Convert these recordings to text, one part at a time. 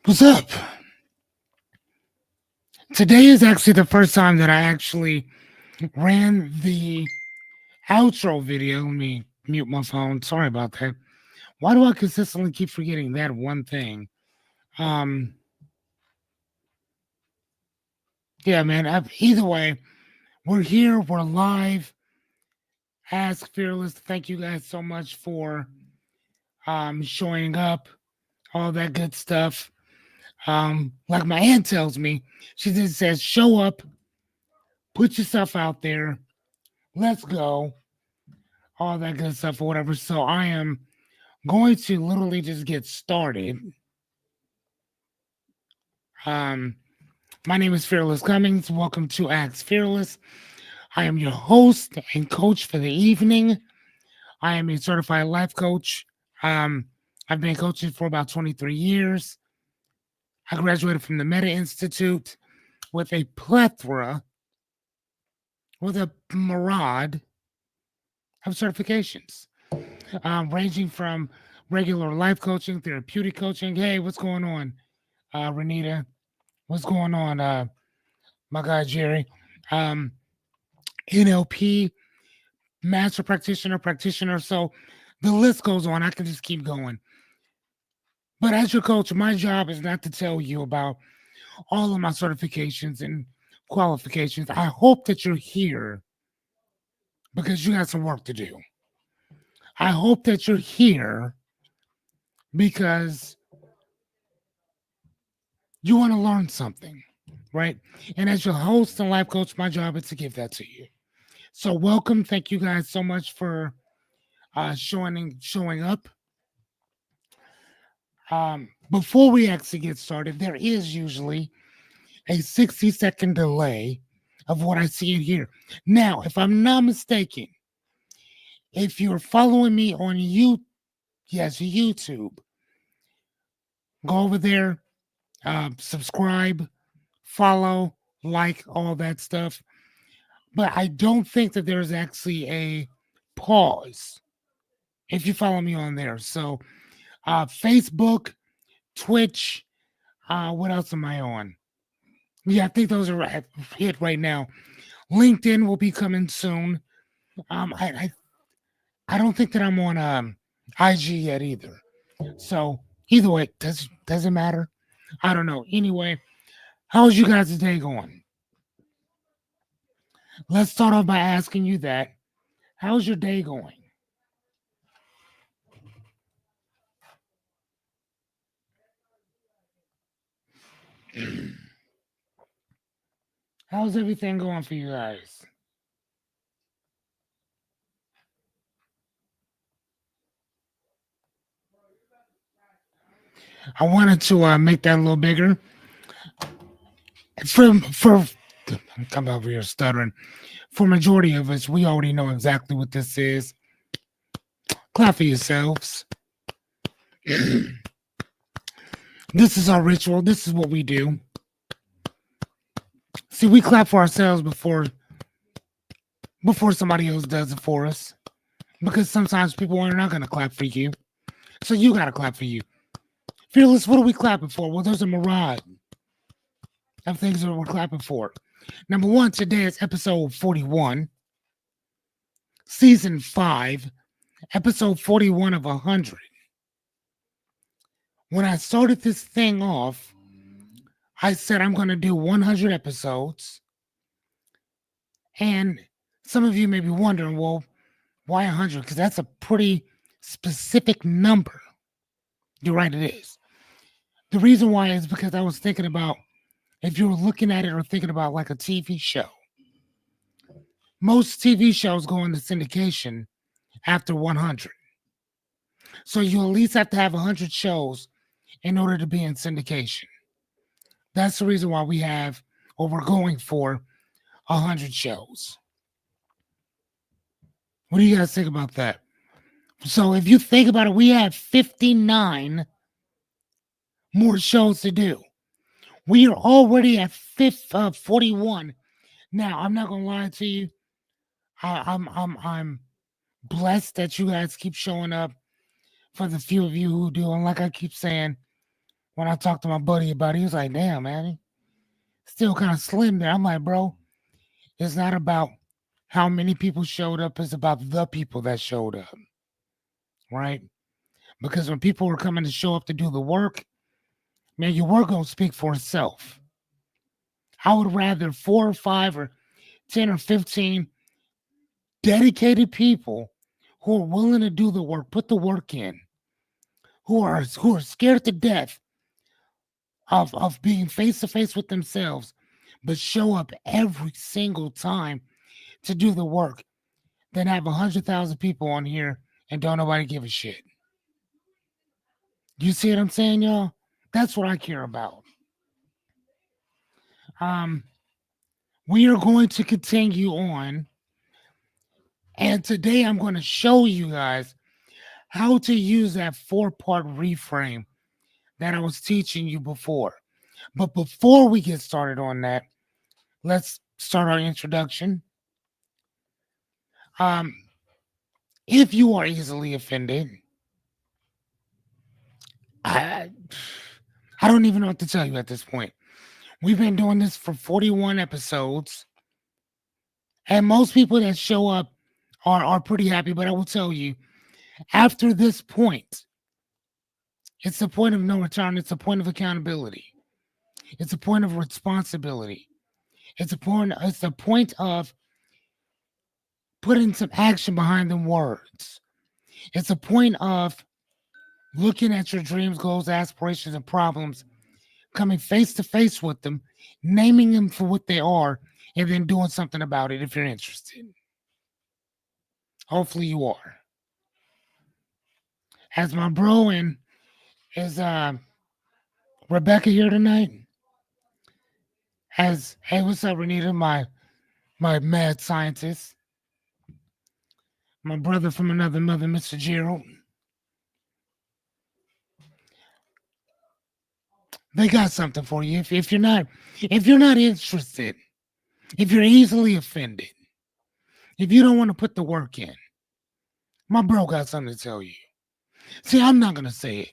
What's up? Today is actually the first time that I actually ran the outro video. Let me mute my phone. Sorry about that. Why do I consistently keep forgetting that one thing? Um, yeah, man. Either way, we're here. We're live. Ask Fearless. Thank you guys so much for showing up. All that good stuff. Like my aunt tells me, she just says, "Show up, put yourself out there. Let's go." All that good stuff or whatever. So I am going to literally just get started. Um, my name is Fearless Cummings. Welcome to Acts Fearless. I am your host and coach for the evening. I am a certified life coach. Um, I've been coaching for about 23 years. I graduated from the Meta Institute with a plethora, with a myriad of certifications, ranging from regular life coaching, therapeutic coaching. Hey, what's going on, Renita? What's going on, my guy Jerry? Um, NLP, master practitioner. So the list goes on. I can just keep going. But as your coach, my job is not to tell you about all of my certifications and qualifications. I hope that you're here because you got some work to do. I hope that you're here because you want to learn something, right? And as your host and life coach, my job is to give that to you. So welcome. Thank you guys so much for showing up. Before we actually get started, there is usually a 60-second delay of what I see in here. Now, if I'm not mistaken, if you're following me on YouTube, go over there, subscribe, follow, like, all that stuff. But I don't think that there's actually a pause if you follow me on there. So, Facebook, Twitch, what else am I on? Yeah, I think those are hit right now. LinkedIn will be coming soon. Um, I, I I don't think that I'm on IG yet either. So either way, doesn't matter. I don't know. Anyway, how's you guys' day going? Let's start off by asking you that. How's your day going? How's everything going for you guys? I wanted to make that a little bigger. For I'm over here stuttering. For majority of us, we already know exactly what this is. Clap for yourselves. This is our ritual. This is what we do. See, we clap for ourselves before somebody else does it for us. Because sometimes people are not going to clap for you. So you got to clap for you. Fearless, what are we clapping for? Well, there's a mirage of things that we're clapping for. Number one, today is episode 41, season 5, episode 41 of 100. When I started this thing off, I said I'm going to do 100 episodes. And some of you may be wondering, well, why 100? Because that's a pretty specific number. You're right, it is. The reason why is because I was thinking about if you were looking at it or thinking about like a TV show. Most TV shows go into syndication after 100. So you at least have to have 100 shows in order to be in syndication. That's the reason why we have, or we're going for, 100 shows. What do you guys think about that? So if you think about it, we have 59 more shows to do. We are already at 41. Now, I'm not gonna lie to you. I'm blessed that you guys keep showing up for the few of you who do. And like I keep saying, When I talked to my buddy about it, he was like, damn, man, he still kind of slim there. I'm like, bro, it's not about how many people showed up, it's about the people that showed up, right? Because when people were coming to show up to do the work, man, your work gonna speak for itself. I would rather 4 or 5 or 10 or 15 dedicated people who are willing to do the work, put the work in, who are scared to death of being face to face with themselves, but show up every single time to do the work, than have 100,000 people on here and don't nobody give a shit. You see what I'm saying, y'all? That's what I care about. Um, we are going to continue on, and today I'm going to show you guys how to use that 4-part reframe that I was teaching you before. But before we get started on that, let's start our introduction. Um, if you are easily offended, I I don't even know what to tell you at this point. We've been doing this for 41 episodes, and most people that show up are pretty happy. But I will tell you, after this point, it's a point of no return. It's a point of accountability. It's a point of responsibility. It's a point of putting some action behind them words. It's a point of looking at your dreams, goals, aspirations, and problems, coming face to face with them, naming them for what they are, and then doing something about it if you're interested. Hopefully you are. As my bro and is Rebecca here tonight? As hey, what's up, Renita? My mad scientist, my brother from another mother, Mr. Gerald. They got something for you. If you're not interested, if you're easily offended, if you don't want to put the work in, my bro got something to tell you. See, I'm not gonna say it,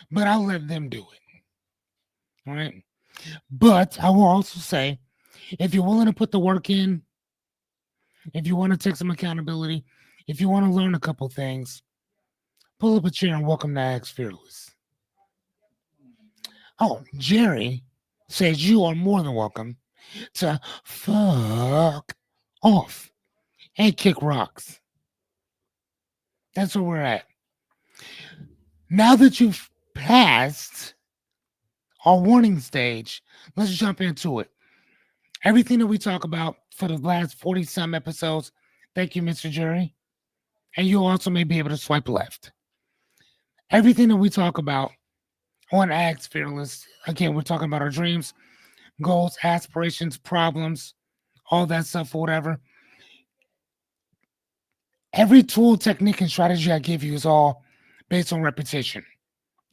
but I'll let them do it. All right. But I will also say, if you're willing to put the work in, if you want to take some accountability, if you want to learn a couple things, pull up a chair and welcome to Axe Fearless. Oh, Jerry says you are more than welcome to fuck off and kick rocks. That's where we're at. Now that you've passed our warning stage, let's jump into it. Everything that we talk about for the last 40 some episodes, thank you, Mr. Jerry. And you also may be able to swipe left. Everything that we talk about on Axe Fearless, again, we're talking about our dreams, goals, aspirations, problems, all that stuff, or whatever. Every tool, technique, and strategy I give you is all based on repetition.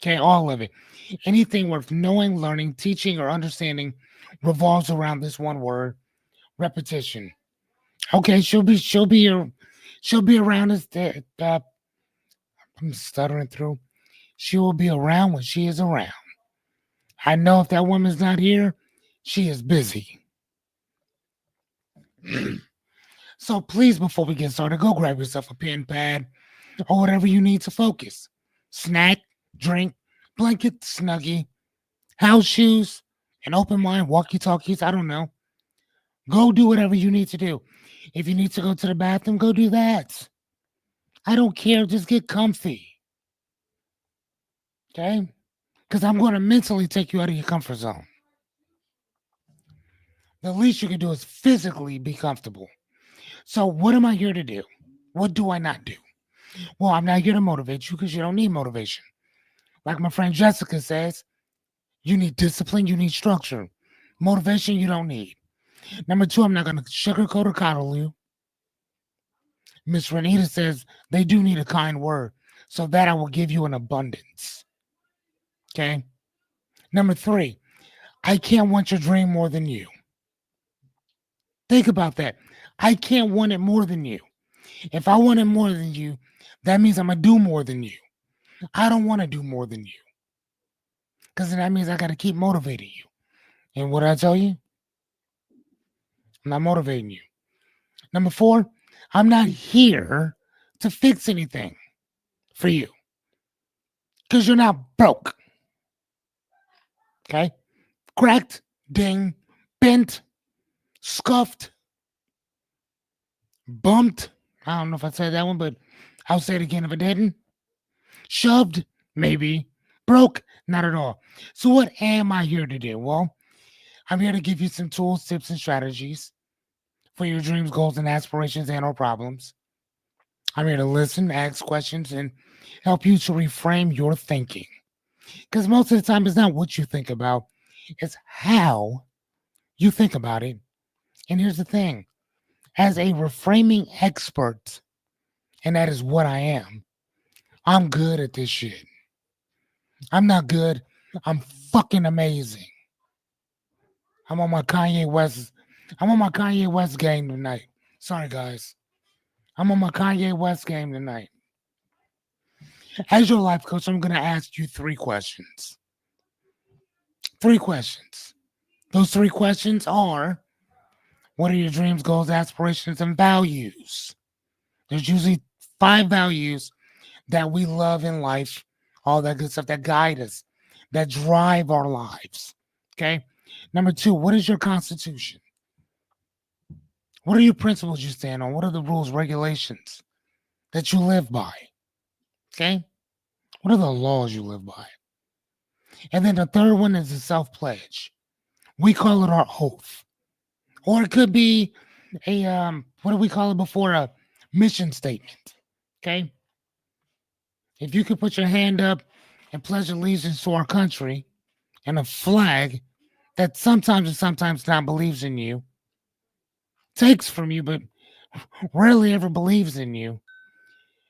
Okay, all of it. Anything worth knowing, learning, teaching, or understanding revolves around this one word: repetition. Okay, she'll be around us. I'm stuttering through. She will be around when she is around. I know if that woman's not here, she is busy. So please, before we get started, go grab yourself a pen, pad, or whatever you need to focus. Snack, drink, blanket, snuggie, house shoes, an open mind, walkie talkies. I don't know. Go do whatever you need to do. If you need to go to the bathroom, go do that. I don't care. Just get comfy. Okay? Because I'm going to mentally take you out of your comfort zone. The least you can do is physically be comfortable. So, what am I here to do? What do I not do? Well, I'm not here to motivate you because you don't need motivation. Like my friend Jessica says, you need discipline, you need structure. Motivation, you don't need. Number two, I'm not going to sugarcoat or coddle you. Miss Renita says they do need a kind word, so that I will give you an abundance. Okay. Number three, I can't want your dream more than you. Think about that. I can't want it more than you. If I want it more than you, that means I'm going to do more than you. I don't want to do more than you. because that means I got to keep motivating you. And what I tell you, I'm not motivating you. Number four, I'm not here to fix anything for you because you're not broke. Okay? Cracked, ding, bent, scuffed, bumped. I don't know if I said that one, but I'll say it again if I didn't. Shoved, maybe. Broke, not at all. So, what am I here to do? Well, I'm here to give you some tools, tips, and strategies for your dreams, goals, and aspirations and or problems. I'm here to listen, ask questions, and help you to reframe your thinking. Because most of the time, it's not what you think about, it's how you think about it. And here's the thing, as a reframing expert, and that is what I am, I'm good at this shit. I'm not good, I'm fucking amazing. I'm on my Kanye West. I'm on my Kanye West game tonight. Sorry, guys. I'm on my Kanye West game tonight. As your life coach, I'm going to ask you three questions. Three questions. Those three questions are: what are your dreams, goals, aspirations, and values? There's usually five values that we love in life, all that good stuff that guide us, that drive our lives. Okay. Number two, what is your constitution? What are your principles you stand on? What are the rules, regulations that you live by? Okay. What are the laws you live by? And then the third one is the self pledge. We call it our oath, or it could be a what do we call it before, a mission statement. Okay. If you could put your hand up and pledge allegiance to our country and a flag that sometimes and sometimes not believes in you, takes from you, but rarely ever believes in you,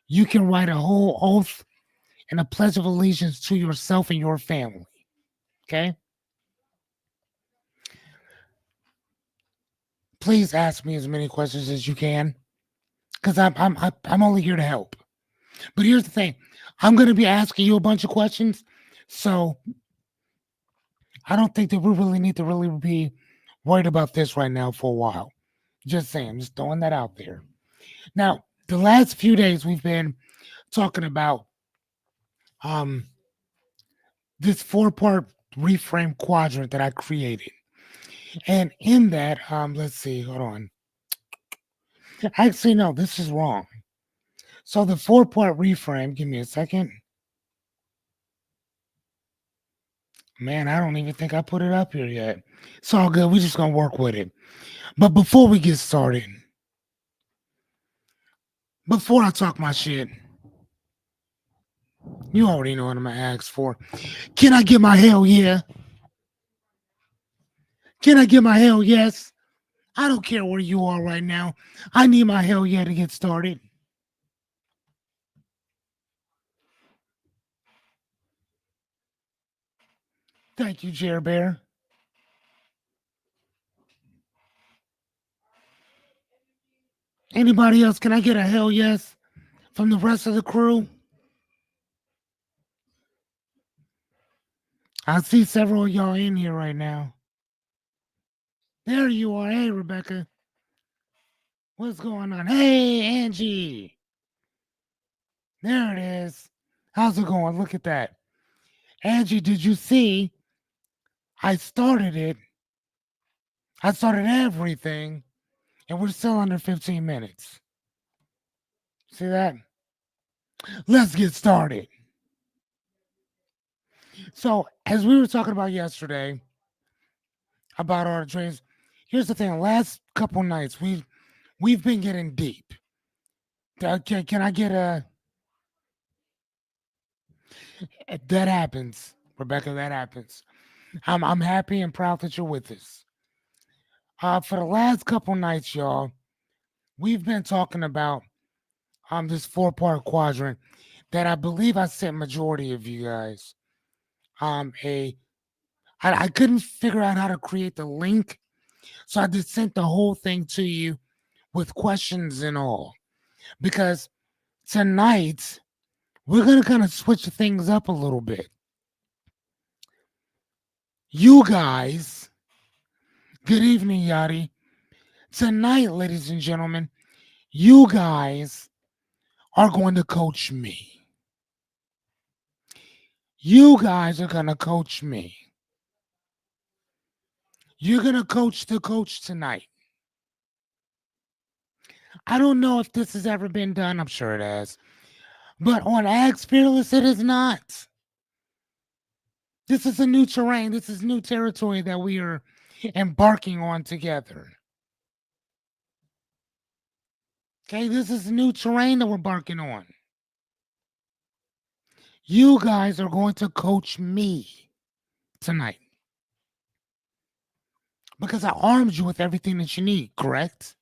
you can write a whole oath and a pledge of allegiance to yourself and your family. Okay? Please ask me as many questions as you can, because I'm only here to help. But here's the thing, I'm going to be asking you a bunch of questions, so I don't think that we really need to really be worried about this right now for a while. Just saying, just throwing that out there. Now, the last few days we've been talking about um this four-part reframe quadrant that I created. And in that, let's see, hold on. Actually, no, this is wrong. So the four-part reframe, give me a second. Man, I don't even think I put it up here yet. It's all good. We're just gonna work with it. But before we get started, before I talk my shit, you already know what I'm gonna ask for. Can I get my hell yeah? Can I get my hell yes? I don't care where you are right now. I need my hell yeah to get started. Thank you, Jer Bear. Anybody else? Can I get a hell yes from the rest of the crew? I see several of y'all in here right now. There you are. Hey, Rebecca. What's going on? Hey, Angie. There it is. How's it going? Look at that. Angie, did you see? I started it. I started everything, and we're still under 15 minutes. See that? Let's get started. So, as we were talking about yesterday about our dreams, here's the thing. Last couple nights, we've been getting deep. Can I get a that happens, Rebecca? That happens. I'm happy and proud that you're with us. For the last couple nights, y'all, we've been talking about this four-part quadrant that I believe I sent majority of you guys. A I couldn't figure out how to create the link, so I just sent the whole thing to you with questions and all. Because tonight we're gonna kind of switch things up a little bit. You guys, good evening, Yachty. Tonight, ladies and gentlemen, you guys are going to coach me. You guys are going to coach me. You're going to coach the coach tonight. I don't know if this has ever been done. I'm sure it has. But on Ags Fearless, it is not. This is a new terrain. This is new territory that we are embarking on together. Okay, this is new terrain that we're embarking on. You guys are going to coach me tonight because I armed you with everything that you need, correct?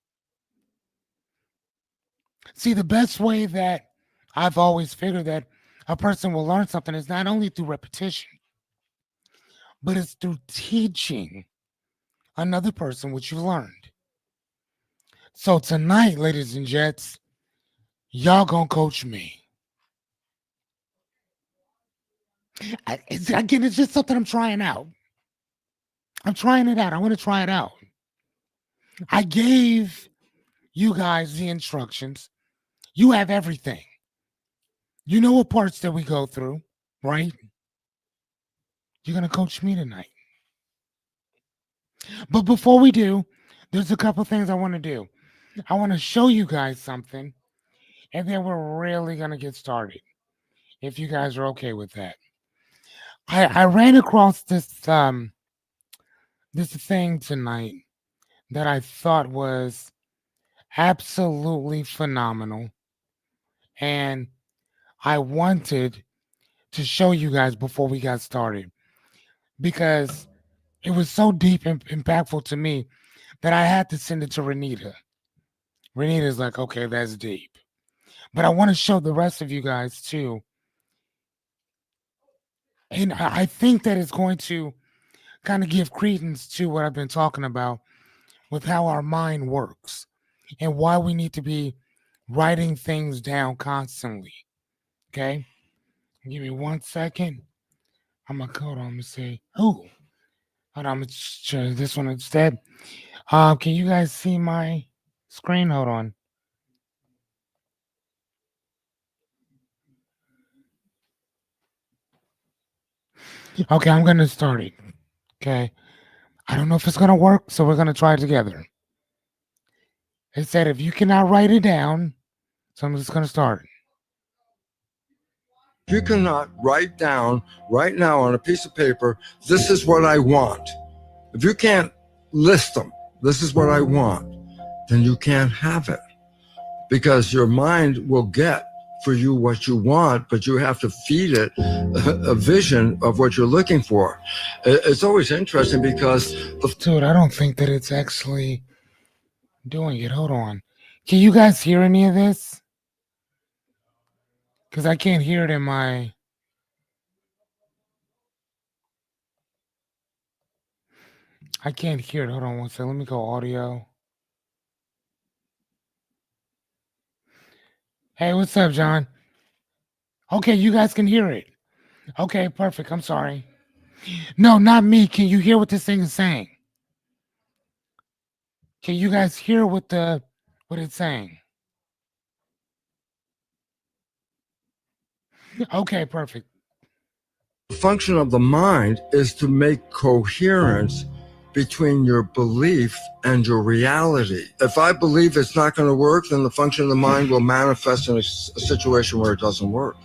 See, the best way that I've always figured that a person will learn something is not only through repetition, but it's through teaching another person what you learned. So tonight, ladies and gents, y'all gonna coach me. Again, it's just something I'm trying out. I'm trying it out. I want to try it out. I gave you guys the instructions. You have everything. You know what parts that we go through, right? You're going to coach me tonight. But before we do, there's a couple things I want to do. I want to show you guys something, and then we're really going to get started, if you guys are okay with that. I ran across this thing tonight that I thought was absolutely phenomenal, and I wanted to show you guys before we got started because it was so deep and impactful to me that I had to send it to Renita. Renita's like, okay, that's deep. But I want to show the rest of you guys too. And I think that it's going to kind of give credence to what I've been talking about with how our mind works and why we need to be writing things down constantly. Okay? Give me 1 second. I'm going to hold on and say, oh, hold on, I'm going to show this one instead. Can you guys see my screen? Hold on. Okay, I'm going to start it. Okay. I don't know if it's going to work, so we're going to try it together. It said if you cannot write it down, so I'm just going to start. If you cannot write down right now on a piece of paper, this is what I want. If you can't list them, this is what I want, then you can't have it. Because your mind will get for you what you want, but you have to feed it a vision of what you're looking for. It's always interesting because Dude, I don't think that it's actually doing it. Hold on. Can you guys hear any of this? Because I can't hear it in my... I can't hear it. Hold on one second. Let me go audio. Hey, what's up, John? Okay, you guys can hear it. Okay, perfect. I'm sorry. No, not me. Can you hear what this thing is saying? Can you guys hear what it's saying? Okay, perfect. the function of the mind is to make coherence between your belief and your reality. If I believe it's not going to work, then the function of the mind will manifest in a situation where it doesn't work.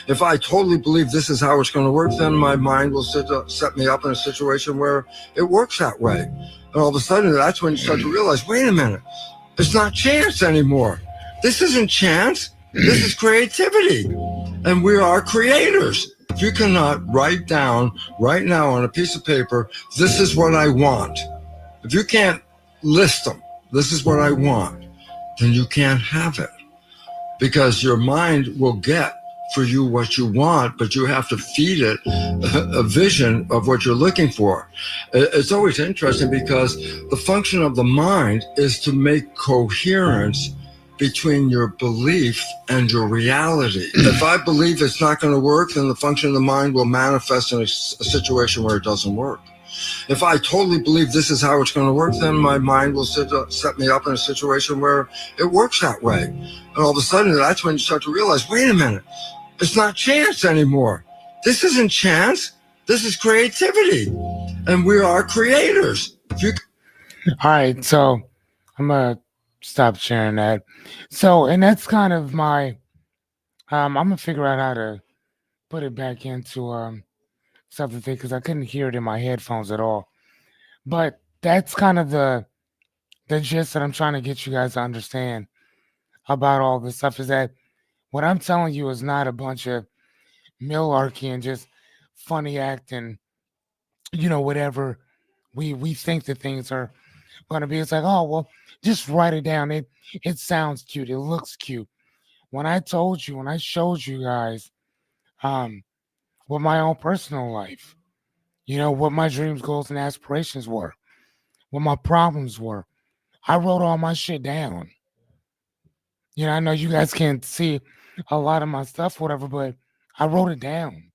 If I totally believe this is how it's going to work, then my mind will set me up in a situation where it works that way. And all of a sudden, that's when you start to realize, wait a minute, it's not chance anymore. This isn't chance. This is creativity. And we are creators. If you cannot write down right now on a piece of paper, this is what I want. If you can't list them, this is what I want, then you can't have it. Because your mind will get for you what you want, but you have to feed it a vision of what you're looking for. It's always interesting because the function of the mind is to make coherence between your belief and your reality. If I believe it's not going to work, then the function of the mind will manifest in a situation where it doesn't work. If I totally believe this is how it's going to work, then my mind will set me up in a situation where it works that way. And all of a sudden, that's when you start to realize, wait a minute, it's not chance anymore. This isn't chance. This is creativity. And we are creators. If you All right, so I'm gonna stop sharing that. So, and that's kind of my. I'm gonna figure out how to put it back into something because I couldn't hear it in my headphones at all. But that's kind of the gist that I'm trying to get you guys to understand about all this stuff is that what I'm telling you is not a bunch of millarchy and just funny acting, whatever we think that things are gonna be. It's like, oh well, just write it down. It sounds cute, it looks cute. When I showed you guys um what my own personal life, what my dreams, goals, and aspirations were, what my problems were. I wrote all my shit down. I know you guys can't see a lot of my stuff, whatever, but I wrote it down.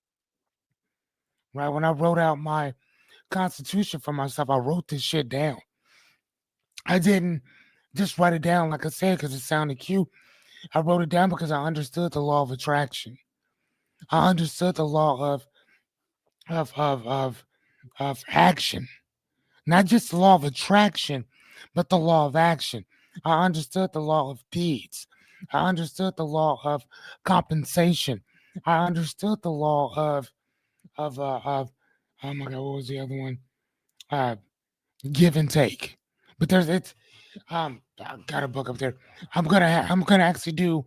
Right. When I wrote out my constitution for myself, I wrote this shit down. I didn't just write it down, like I said, because it sounded cute. I wrote it down because I understood the law of attraction. I understood the law of of of of action. Not just the law of attraction, but the law of action. I understood the law of deeds. I understood the law of compensation. I understood the law of oh my god, what was the other one? Uh, give and take. But there's it's I got a book up there. I'm gonna actually do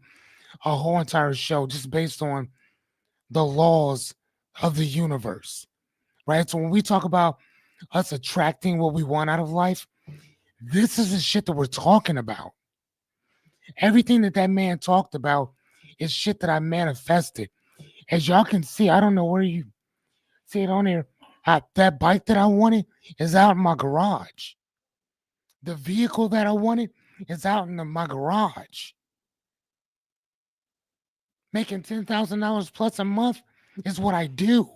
a whole entire show just based on the laws of the universe, right? So when we talk about us attracting what we want out of life, this is the shit that we're talking about. Everything that man talked about is shit that I manifested. As y'all can see, I don't know where you see it on here. That bike that I wanted is out in my garage. The vehicle that I wanted is out in my garage. Making $10,000 plus a month is what I do.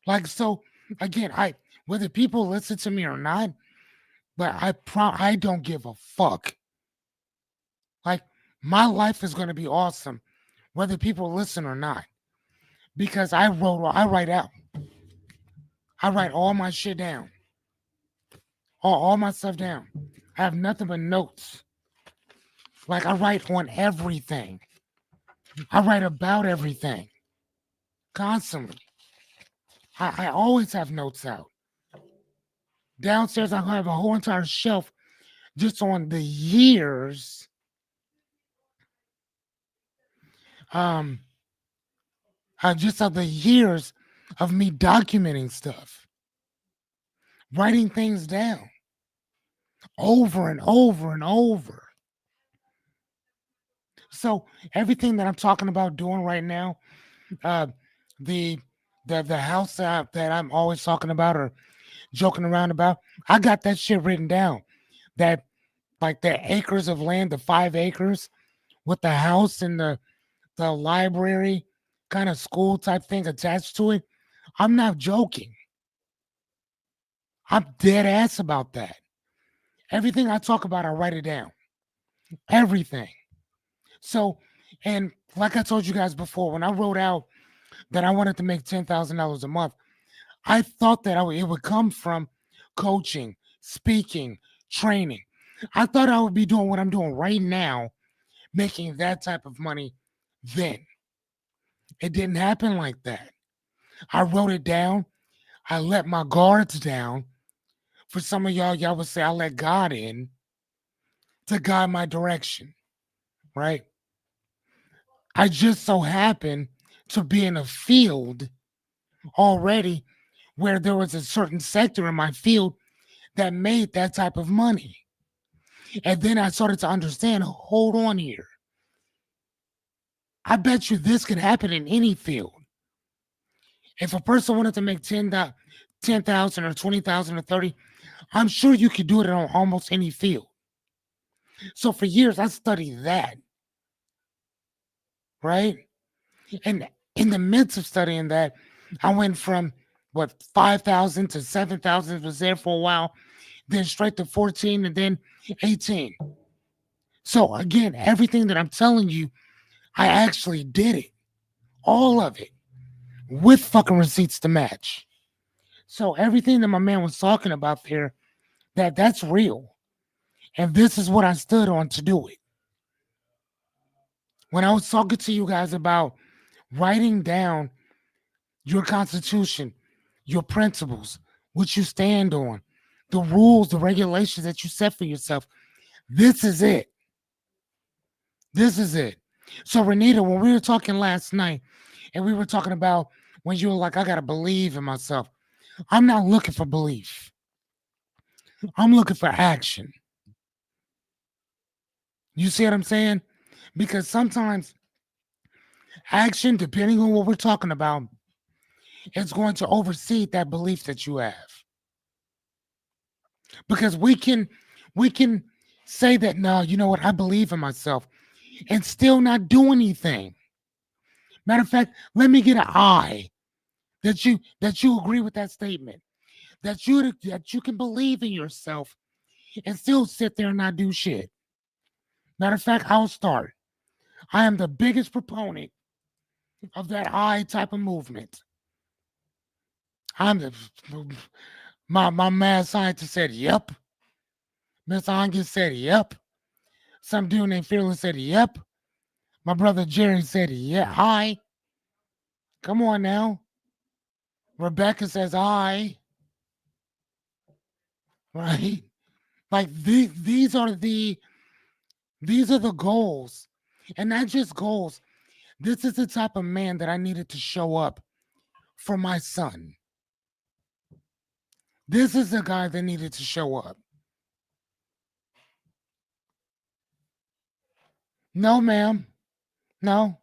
Like so, again, I whether people listen to me or not, but I don't give a fuck. Like my life is gonna be awesome, whether people listen or not, because I write all my shit down, all my stuff down. I have nothing but notes. Like I write on everything. I write about everything constantly. I always have notes out. Downstairs, I have a whole entire shelf just on the years um just of the years of me documenting stuff, writing things down over and over and over. So everything that I'm talking about doing right now, uh the the house that I'm always talking about or joking around about, I got that shit written down. That like the acres of land, the 5 acres with the house and the library kind of school type thing attached to it. I'm not joking. I'm dead ass about that. Everything I talk about, I write it down. Everything. So, and like I told you guys before, when I wrote out that I wanted to make $10,000 a month, I thought that it would come from coaching, speaking, training. I thought I would be doing what I'm doing right now, making that type of money then. It didn't happen like that. I wrote it down. I let my guards down. For some of y'all would say I let God in to guide my direction, right? I just so happened to be in a field already where there was a certain sector in my field that made that type of money. And then I started to understand, hold on here. I bet you this could happen in any field. If a person wanted to make 10,000 or 20,000 or 30, I'm sure you could do it on almost any field. So for years, I studied that, right? And in the midst of studying that, I went from what 5,000 to 7,000 was there for a while, then straight to 14 and then 18. So again, everything that I'm telling you, I actually did it. All of it. With fucking receipts to match. So everything that my man was talking about there, that's real. And this is what I stood on to do it. When I was talking to you guys about writing down your constitution, your principles, what you stand on, the rules, the regulations that you set for yourself, this is it. This is it. So, Renita, when we were talking last night and we were talking about when you were like, I got to believe in myself, I'm not looking for belief. I'm looking for action. You see what I'm saying? Because sometimes action, depending on what we're talking about, is going to oversee that belief that you have. Because we can say that, no, you know what, I believe in myself and still not do anything. Matter of fact, let me get an I that you agree with that statement. That you can believe in yourself and still sit there and not do shit. Matter of fact, I'll start. I am the biggest proponent of that I type of movement. I'm the my mad scientist said, yep. Miss Angus said, yep. Some dude named Fearless said, yep. My brother Jerry said, yeah, hi. Come on now. Rebecca says, hi. Right? Like these are the goals. And not just goals. This is the type of man that I needed to show up for my son. This is the guy that needed to show up. No, ma'am. No.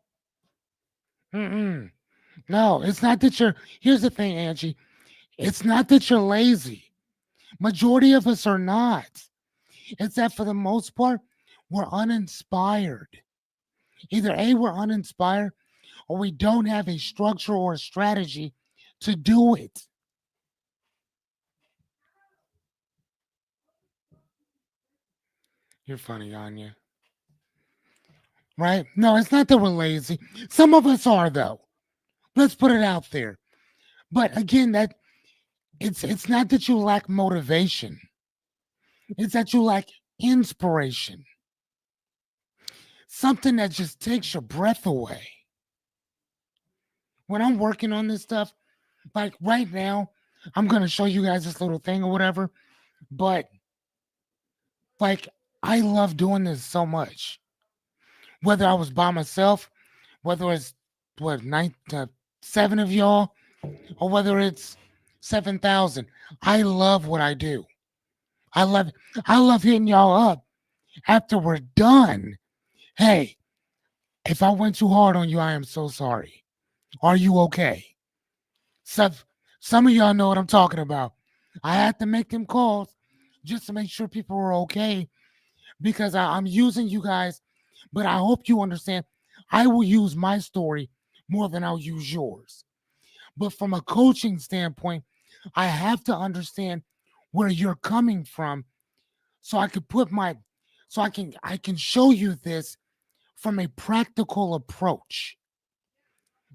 Mm-mm. No, it's not that you're. Here's the thing, Angie. It's not that you're lazy. Majority of us are not. It's that for the most part, we're uninspired. Either A, we're uninspired, or we don't have a structure or a strategy to do it. You're funny, Anya. Right? No, it's not that we're lazy. Some of us are, though. Let's put it out there. But again, that it's not that you lack motivation. It's that you lack inspiration. Something that just takes your breath away. When I'm working on this stuff, like right now, I'm gonna show you guys this little thing or whatever. But like I love doing this so much. Whether I was by myself, whether it's what seven of y'all, or whether it's 7,000. I love what I do. I love I love hitting y'all up after we're done. Hey, if I went too hard on you, I am so sorry. Are you okay? Some some of y'all know what I'm talking about. I had to make them calls just to make sure people were okay because I'm using you guys, but I hope you understand. I will use my story more than I'll use yours. But from a coaching standpoint, I have to understand where you're coming from so I can put my so I can show you this from a practical approach.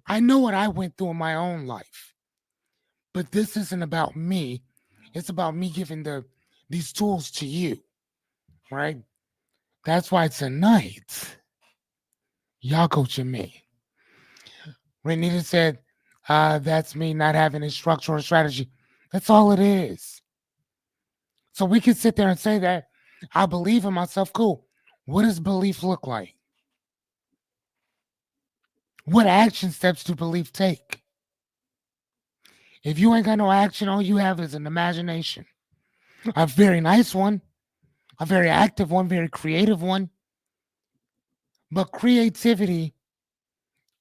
I know what I went through in my own life, but this isn't about me. It's about me giving these tools to you, right? That's why tonight y'all coaching me. Renita said, that's me not having a structure or strategy. That's all it is. So we can sit there and say that I believe in myself. Cool. What does belief look like? What action steps do belief take? If you ain't got no action, all you have is an imagination. A very nice one, a very active one, very creative one. But creativity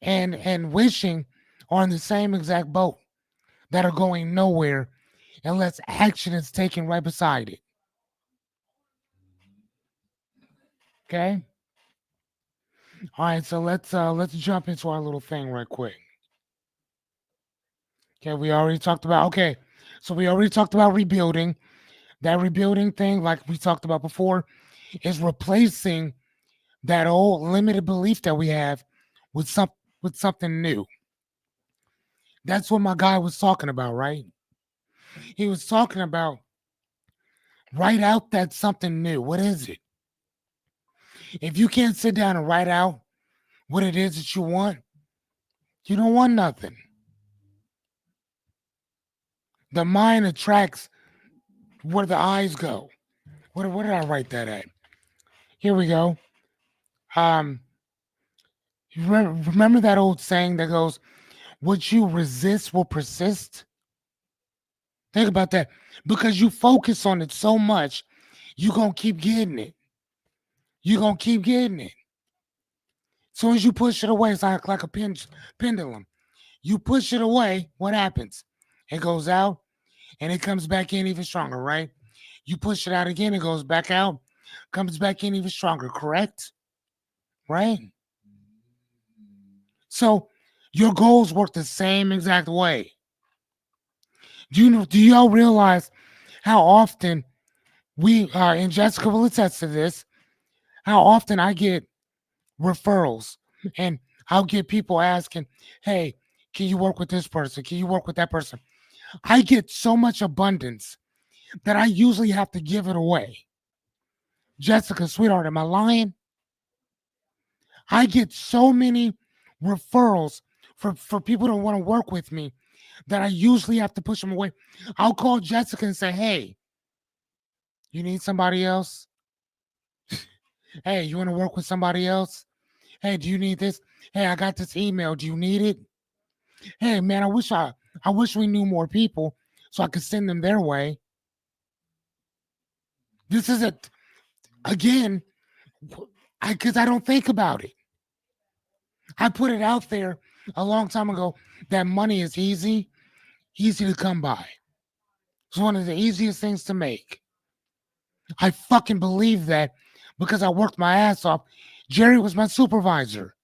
and wishing are in the same exact boat that are going nowhere unless action is taken right beside it. Okay? All right, so let's jump into our little thing right quick. Okay, we already talked about. Okay, so we already talked about rebuilding. That rebuilding thing, like we talked about before, is replacing that old limited belief that we have with something new. That's what my guy was talking about, right? He was talking about write out that something new. What is it? If you can't sit down and write out what it is that you don't want nothing. The mind attracts where the eyes go. Where did I write that at? Here we go. Um, remember that old saying that goes, "What you resist will persist." Think about that. Because you focus on it so much, you're gonna keep getting it. You're gonna keep getting it. As soon as you push it away, it's like a pendulum. You push it away, what happens? It goes out and it comes back in even stronger, right? You push it out again, it goes back out, comes back in even stronger, correct? Right? So your goals work the same exact way. Do y'all realize how often and Jessica will attest to this, how often I get referrals and I'll get people asking, hey, can you work with this person? Can you work with that person? I get so much abundance that I usually have to give it away. Jessica, sweetheart, am I lying? I get so many referrals for people that want to work with me that I usually have to push them away. I'll call Jessica and say, hey, you need somebody else? Hey, you want to work with somebody else? Hey, do you need this? Hey, I got this email. Do you need it? Hey, man, I wish we knew more people so I could send them their way. This is a again, because I don't think about it. I put it out there a long time ago that money is easy to come by. It's one of the easiest things to make. I fucking believe that because I worked my ass off. Jerry was my supervisor.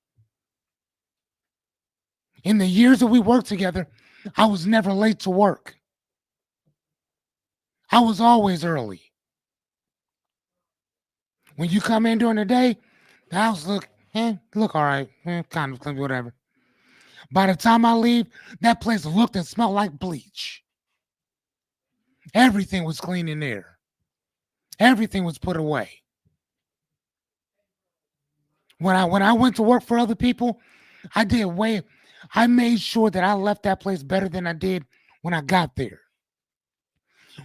In the years that we worked together, I was never late to work. I was always early. When you come in during the day, the house look all right, kind of clean, whatever. By the time I leave, that place looked and smelled like bleach. Everything was clean in there. Everything was put away. When I went to work for other people, I did way. I made sure that I left that place better than I did when I got there,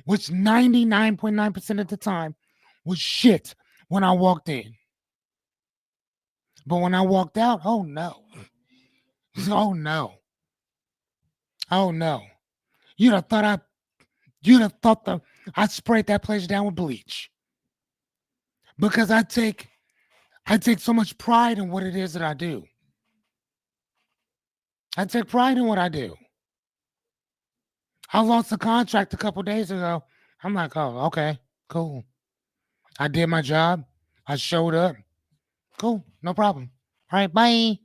which 99.9% of the time was shit when I walked in. But when I walked out, oh no, oh no, oh no. You'd have thought I, you'd have thought that I sprayed that place down with bleach because I take so much pride in what it is that I do. I take pride in what I do. I lost a contract a couple days ago. I'm like, oh, okay, cool. I did my job. I showed up. Cool, no problem. All right, bye.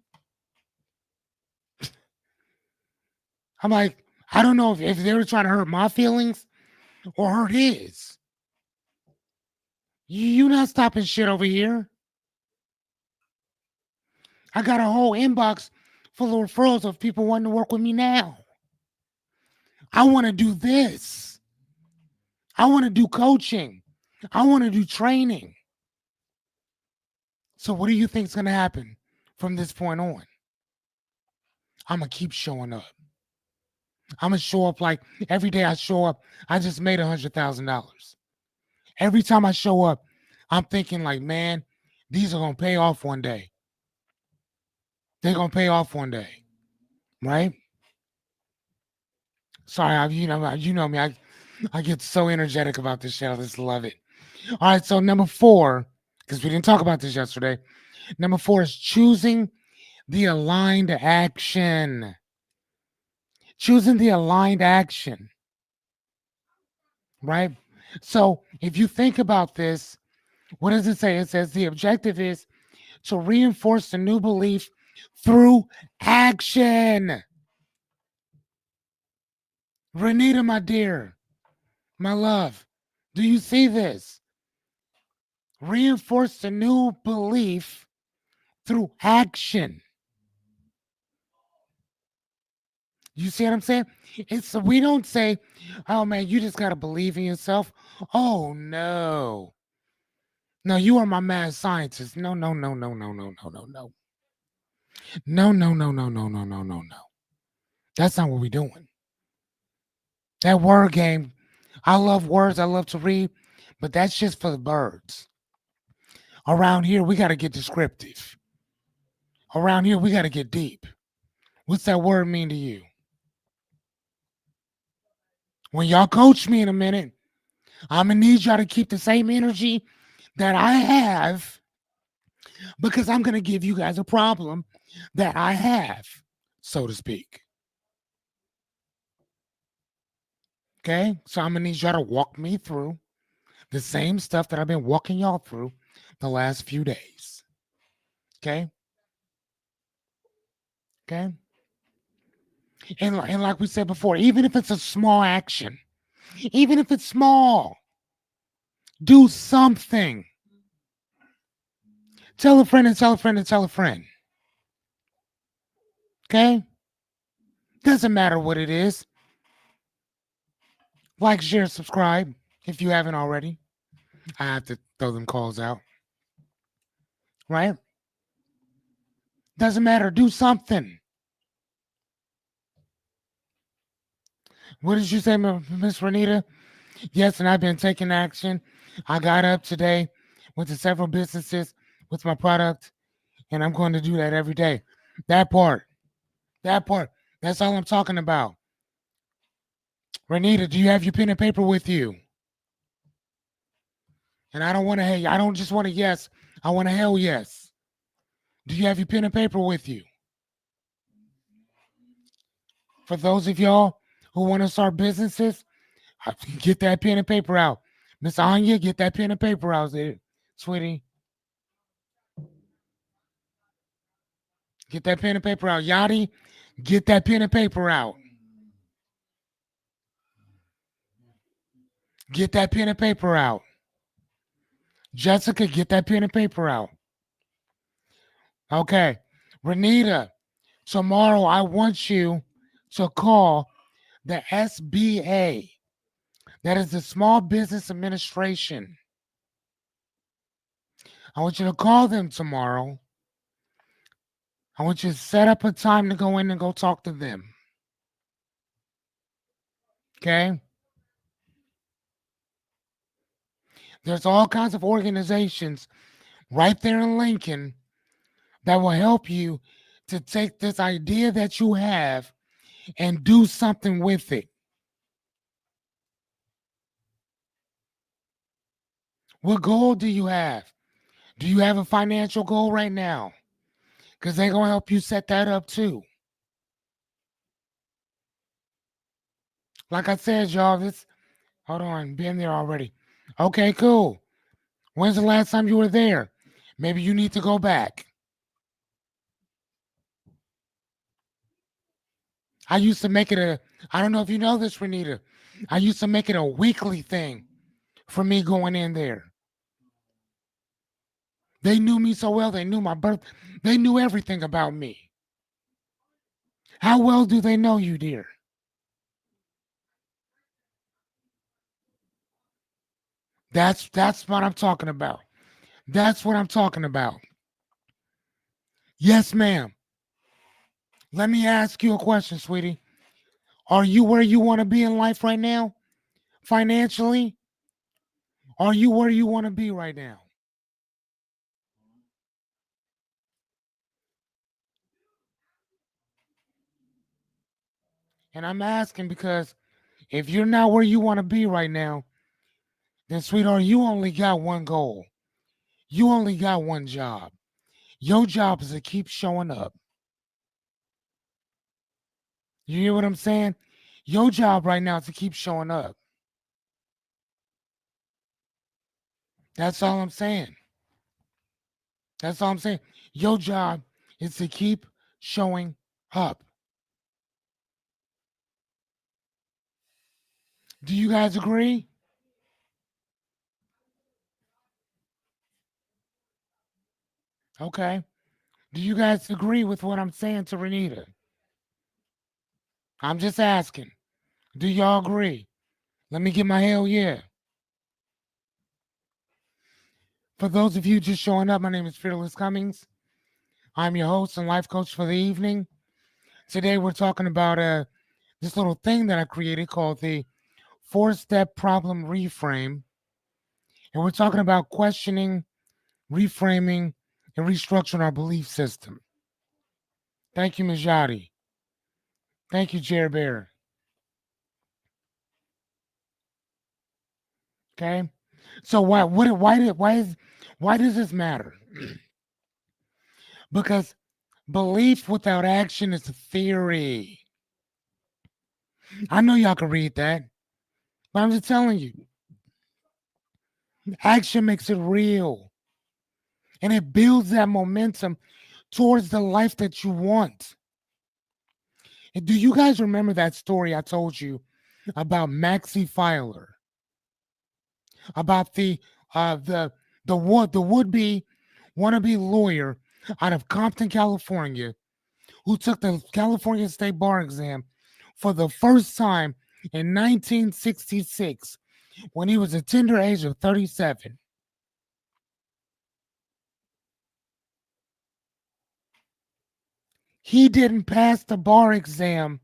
I'm like, I don't know if they were trying to hurt my feelings or hurt his. You not stopping shit over here. I got a whole inbox full of referrals of people wanting to work with me now. I want to do this. I want to do coaching. I want to do training. So what do you think is going to happen from this point on? I'm going to keep showing up. I'm going to show up like every day I show up, I just made $100,000. Every time I show up, I'm thinking like, man, these are going to pay off one day. They're going to pay off one day. Right? Sorry, you know me. I get so energetic about this shit. I just love it. All right, so number 4, because we didn't talk about this yesterday. Number 4 is choosing the aligned action. Choosing the aligned action. Right? So if you think about this, what does it say? It says the objective is to reinforce the new belief through action. Renita, my dear, my love, do you see this? Reinforce the new belief through action. You see what I'm saying? It's we don't say, "Oh man, you just gotta believe in yourself." Oh no, no, you are my mad scientist. No, no, no, no, no, no, no, no, no, no, no, no, no, no, no, no, no, no. That's not what we're doing. That word game, I love words. I love to read, but that's just for the birds. Around here, we gotta get descriptive. Around here, we gotta get deep. What's that word mean to you? When y'all coach me in a minute, I'm gonna need y'all to keep the same energy that I have because I'm gonna give you guys a problem that I have, so to speak. Okay? So I'm gonna need y'all to walk me through the same stuff that I've been walking y'all through the last few days. Okay? Okay? And like we said before, even if it's a small action, even if it's small, do something. Tell a friend and tell a friend and tell a friend. Okay? Doesn't matter what it is. Like, share, subscribe if you haven't already. I have to throw them calls out. Right? Doesn't matter. Do something. What did you say, Miss Renita? Yes, and I've been taking action. I got up today, went to several businesses with my product, and I'm going to do that every day. That part. That part. That's all I'm talking about. Renita, do you have your pen and paper with you? And I don't want to hey, I don't just want a yes. I want a hell yes. Do you have your pen and paper with you? For those of y'all who want to start businesses, get that pen and paper out. Miss Anya, get that pen and paper out there, sweetie. Get that pen and paper out. Yachty, get that pen and paper out. Get that pen and paper out. Jessica, get that pen and paper out. Okay. Renita, tomorrow I want you to call the SBA. That is the Small Business Administration. I want you to call them tomorrow. I want you to set up a time to go in and go talk to them. Okay? There's all kinds of organizations right there in Lincoln that will help you to take this idea that you have and do something with it. What goal do you have? Do you have a financial goal right now? Because they're going to help you set that up too. Like I said, y'all, hold on, been there already. Okay, cool. When's the last time you were there? Maybe you need to go back. I used to make it I don't know if you know this, Renita. I used to make it a weekly thing for me going in there. They knew me so well. They knew my birth. They knew everything about me. How well do they know you, dear? That's what I'm talking about. That's what I'm talking about. Yes, ma'am. Let me ask you a question, sweetie. Are you where you want to be in life right now? Financially? Are you where you want to be right now? And I'm asking because if you're not where you want to be right now, then sweetheart, you only got one goal. You only got one job. Your job is to keep showing up. You hear what I'm saying? Your job right now is to keep showing up. That's all I'm saying. That's all I'm saying. Your job is to keep showing up. Do you guys agree? Okay. Do you guys agree with what I'm saying to Renita? I'm just asking. Do y'all agree? Let me get my hell yeah. For those of you just showing up, my name is Fearless Cummings. I'm your host and life coach for the evening. Today we're talking about this little thing that I created called the 4-step problem reframe. And we're talking about questioning, reframing, and restructuring our belief system. Thank you, Majadi. Thank you, Jer Bear. Okay. So why does this matter? Because belief without action is a theory. I know y'all can read that, but I'm just telling you, action makes it real and it builds that momentum towards the life that you want. And do you guys remember that story I told you about Maxie Filer? About the would be wannabe lawyer out of Compton, California, who took the California State Bar exam for the first time in 1966 when he was a tender age of 37. He didn't pass the bar exam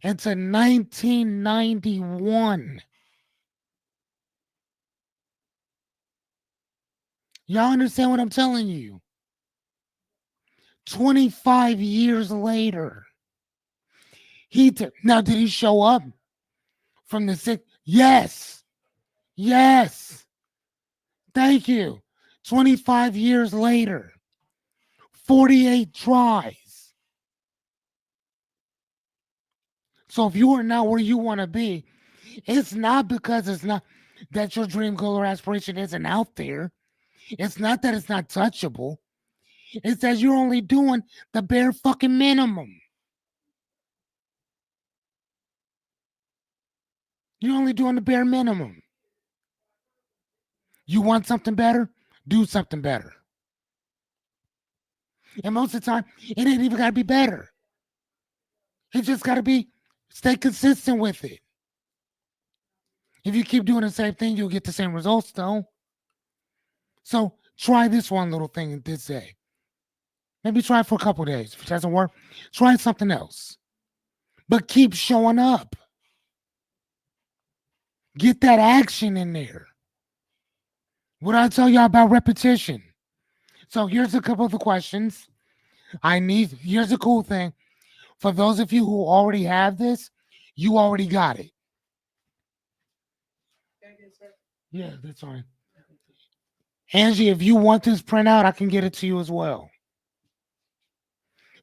until 1991. Y'all understand what I'm telling you? 25 years later. Now, did he show up from the sick? Yes. Yes. Thank you. 25 years later, 48 tries. So if you are not where you want to be, it's not because it's not that your dream goal or aspiration isn't out there. It's not that it's not touchable. It's that you're only doing the bare fucking minimum. You're only doing the bare minimum. You want something better? Do something better. And most of the time, it ain't even got to be better. It just got to stay consistent with it. If you keep doing the same thing, you'll get the same results, though. So try this one little thing this day. Maybe try it for a couple days. If it doesn't work, try something else. But keep showing up. Get that action in there. What did I tell y'all about repetition? So here's a couple of the questions. Here's a cool thing. For those of you who already have this, you already got it. Yeah, that's fine. Angie, if you want this printout, I can get it to you as well.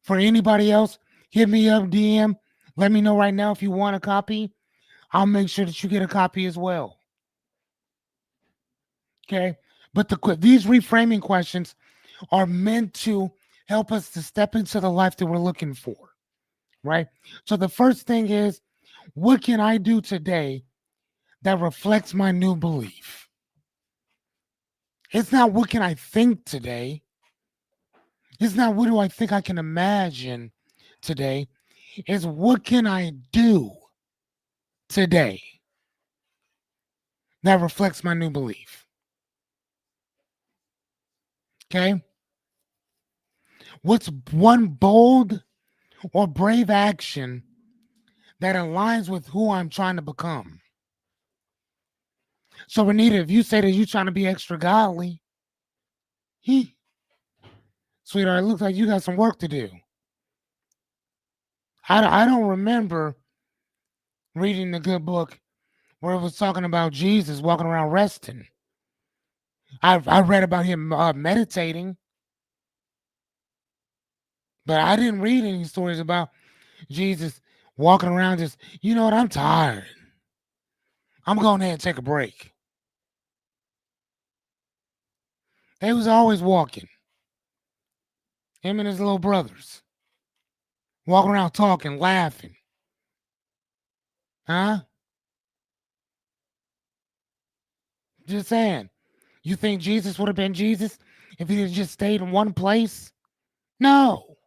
For anybody else, hit me up, DM. Let me know right now if you want a copy. I'll make sure that you get a copy as well. Okay. But these reframing questions are meant to help us to step into the life that we're looking for. Right. So the first thing is, what can I do today that reflects my new belief? It's not what can I think today. It's not what do I think I can imagine today. It's what can I do today that reflects my new belief. Okay. What's one bold or brave action that aligns with who I'm trying to become? So, Renita, if you say that you're trying to be extra godly, sweetheart, it looks like you got some work to do. I don't remember reading the good book where it was talking about Jesus walking around resting. I read about him meditating, but I didn't read any stories about Jesus walking around just, you know what, I'm tired. I'm going ahead and take a break. They was always walking. Him and his little brothers. Walking around talking, laughing. Huh? Just saying. You think Jesus would have been Jesus if he had just stayed in one place? No.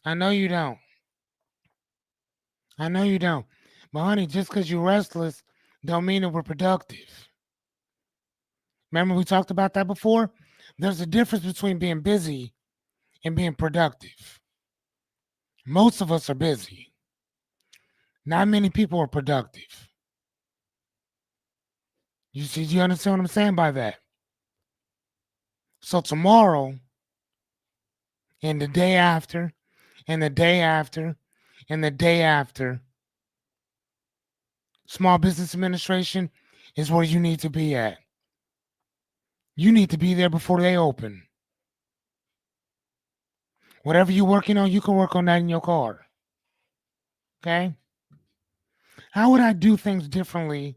I know you don't. I know you don't. But honey, just because you're restless don't mean that we're productive. Remember we talked about that before? There's a difference between being busy and being productive. Most of us are busy. Not many people are productive. You see, do you understand what I'm saying by that? So tomorrow and the day after and the day after and the day after, Small Business Administration is where you need to be at. You need to be there before they open. Whatever you're working on, you can work on that in your car. Okay? How would I do things differently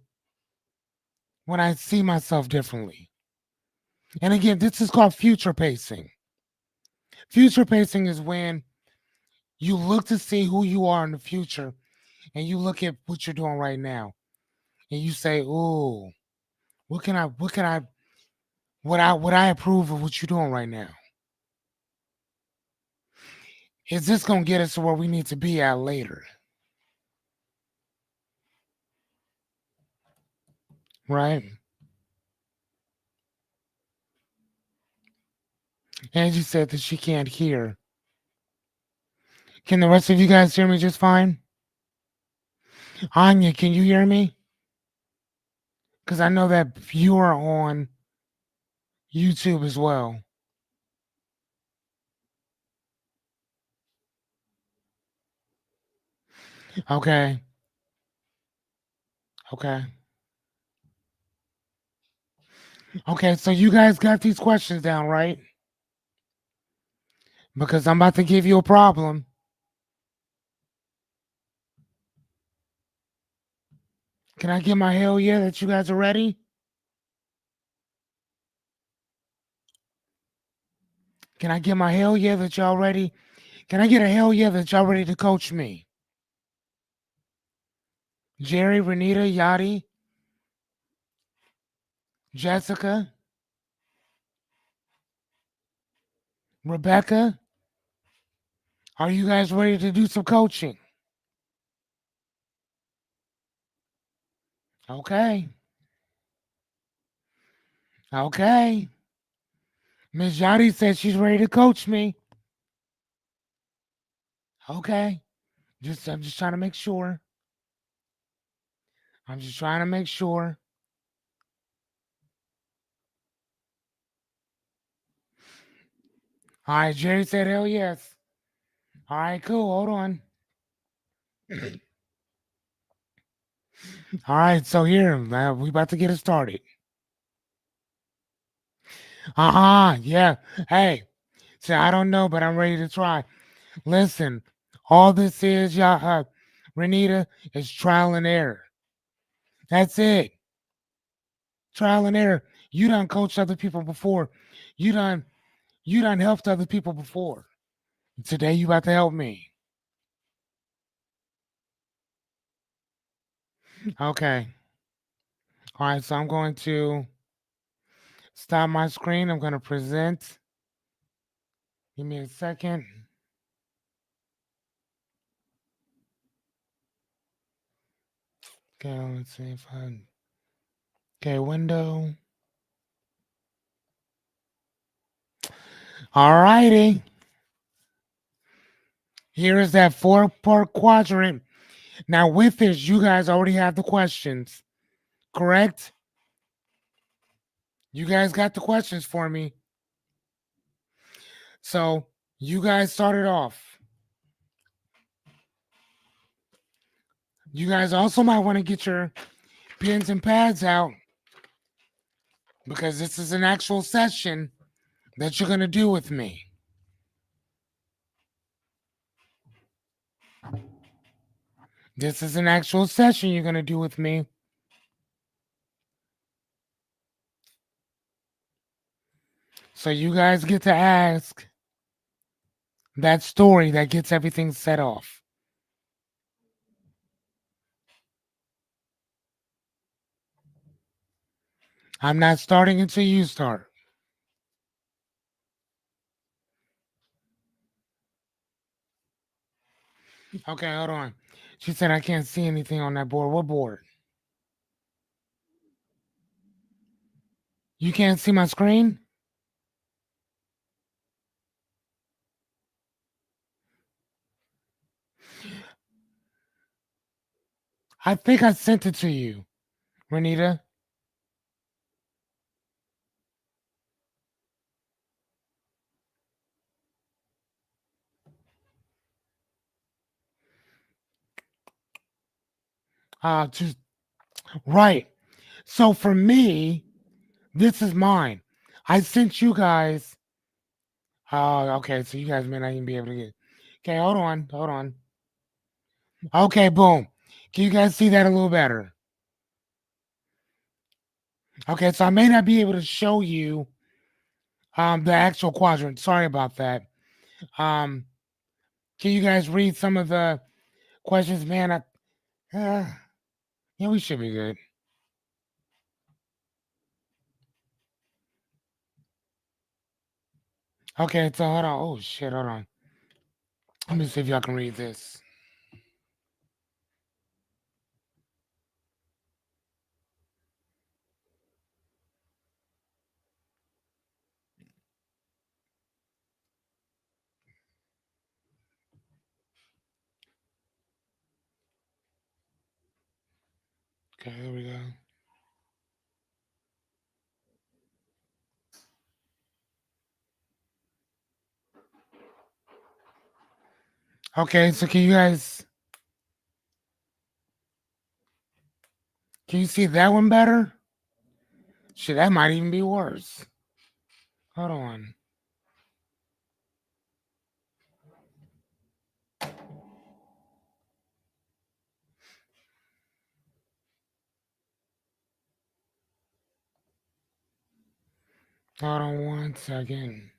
when I see myself differently? And again, this is called future pacing. Future pacing is when you look to see who you are in the future and you look at what you're doing right now and you say, "Ooh, what can I would I approve of what you're doing right now? Is this gonna get us to where we need to be at later?" Right? Angie said that she can't hear. Can the rest of you guys hear me just fine? Anya, can you hear me? Because I know that you are on YouTube as well. Okay. Okay. Okay, so you guys got these questions down, right? Because I'm about to give you a problem. Can I get my hell yeah that you guys are ready? Can I get my hell yeah that y'all ready? Can I get a hell yeah that y'all ready to coach me? Jerry, Renita, Yachty, Jessica, Rebecca, are you guys ready to do some coaching? Okay. Okay. Miss Yachty said she's ready to coach me. Okay. I'm just trying to make sure. I'm just trying to make sure. All right, Jerry said hell yes. All right, cool. Hold on. All right, so here, we about to get it started. Yeah. Hey, see, I don't know, but I'm ready to try. Listen, all this is, y'all, Renita, is trial and error. That's it. Trial and error. You done coached other people before. You done, you done helped other people before. Today you about to help me. Okay. All right, so I'm going to stop my screen. I'm going to present. Give me a second. Okay, let's see if I. Okay, window. All righty. Here is that 4-part quadrant. Now, with this, you guys already have the questions, correct? You guys got the questions for me. So, you guys started off. You guys also might want to get your pens and pads out because this is an actual session that you're going to do with me. This is an actual session you're going to do with me. So you guys get to ask that story that gets everything set off. I'm not starting until you start. Okay, hold on. She said I can't see anything on that board. What board? You can't see my screen? I think I sent it to you, Renita. Just right. So for me, this is mine. I sent you guys. Okay. So you guys may not even be able to get. Okay, hold on, hold on. Okay, boom. Can you guys see that a little better? Okay, so I may not be able to show you the actual quadrant. Sorry about that. Um, can you guys read some of the questions? Man, yeah, we should be good. Okay, so hold on. Oh shit, hold on. Let me see if y'all can read this. Okay, here we go. Okay, so can you see that one better? Shit, that might even be worse. Hold on. Hold on 1 second.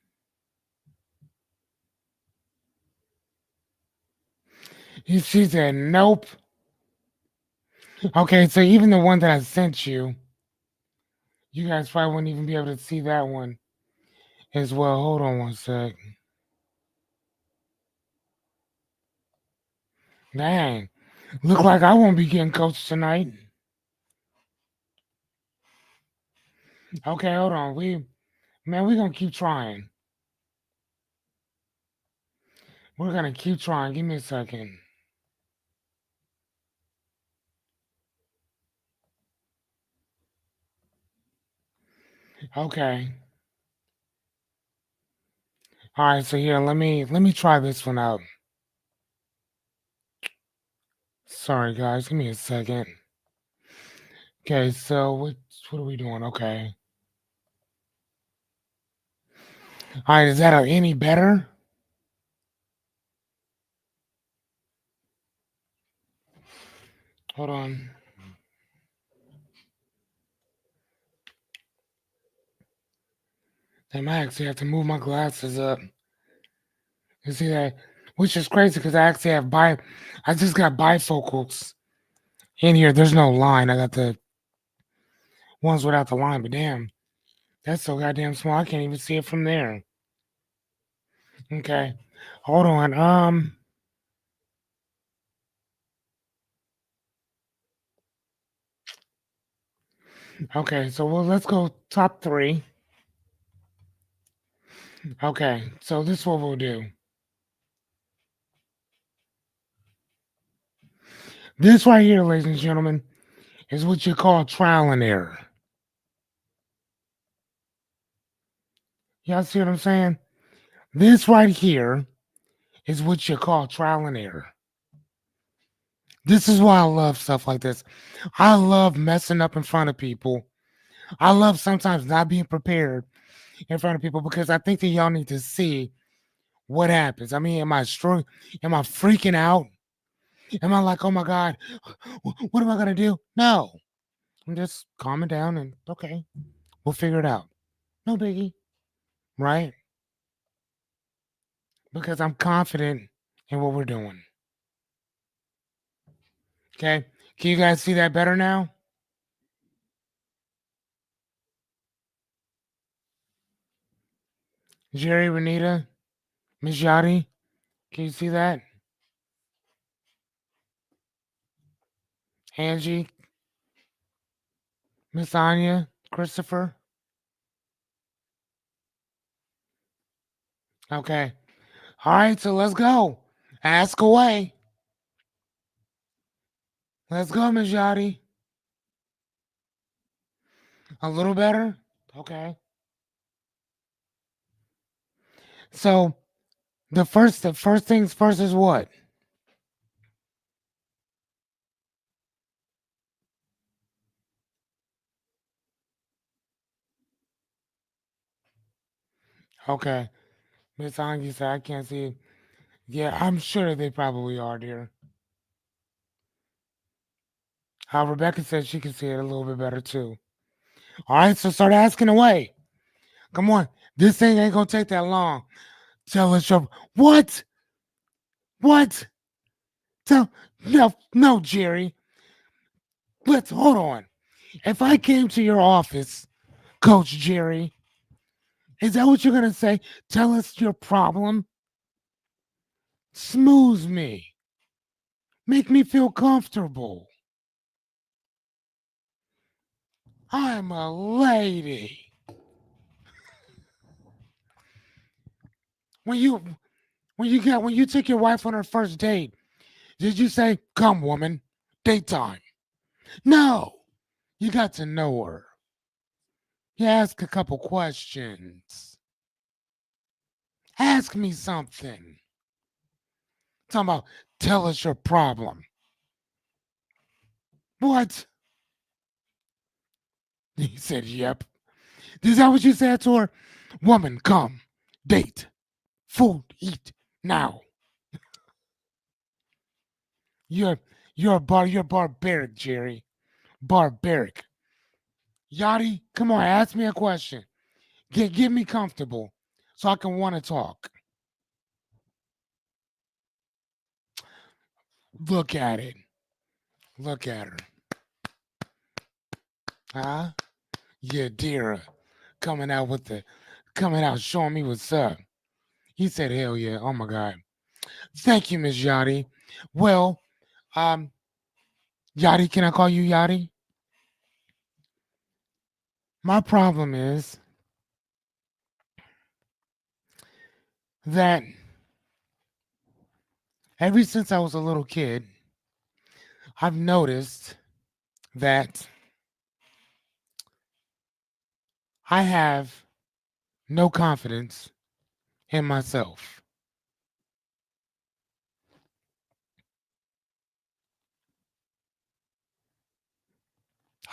She said nope. Okay, so even the one that I sent you, you guys probably wouldn't even be able to see that one as well. Hold on 1 sec. Dang. Look like I won't be getting coached tonight. Okay, hold on. We're gonna keep trying. We're gonna keep trying. Give me a second. Okay. All right, so here, let me try this one out. Sorry guys, give me a second. Okay, so what are we doing? Okay. All right, is that any better? Hold on. Damn, I actually have to move my glasses up. You see that? Which is crazy because I just got bifocals in here. There's no line. I got the ones without the line, but damn, that's so goddamn small. I can't even see it from there. Okay. Hold on. Okay, so let's go top three. Okay, so this is what we'll do. This right here, ladies and gentlemen, is what you call trial and error. Y'all see what I'm saying? This right here is what you call trial and error. This is why I love stuff like this. I love messing up in front of people. I love sometimes not being prepared in front of people because I think that y'all need to see what happens. I mean, am I struggling? Am I freaking out? Am I like, oh my God, what am I going to do? No, I'm just calming down and okay, we'll figure it out. No biggie, right? Because I'm confident in what we're doing. Okay. Can you guys see that better now? Jerry, Renita, Miss Yachty, can you see that? Angie, Miss Anya, Christopher. Okay. All right, so let's go. Ask away. Let's go, Miss Yachty. A little better? Okay. So the first things first is what? Okay. Miss Anya said I can't see it. Yeah, I'm sure they probably are, dear. Rebecca said she can see it a little bit better too. All right, so start asking away. Come on. This thing ain't gonna take that long. Tell us your what? What? Tell no, Jerry. Let's hold on. If I came to your office, Coach Jerry, is that what you're gonna say? Tell us your problem. Smooth me. Make me feel comfortable. I'm a lady. When you when you take your wife on her first date, did you say, "Come, woman, date time"? No. You got to know her. You ask a couple questions. Ask me something. Talking about tell us your problem. What? He said, "Yep." Is that what you said to her? Woman, come, date, food, eat now. You're you're barbaric, Jerry. Barbaric. Yachty, come on, ask me a question. Get me comfortable so I can want to talk. Look at it. Look at her. Huh? Yeah, dear. Coming out with the coming out showing me what's up. He said, hell yeah. Oh my God. Thank you, Miss Yachty. Well, um, Yachty, can I call you Yachty? My problem is that ever since I was a little kid, I've noticed that I have no confidence in myself.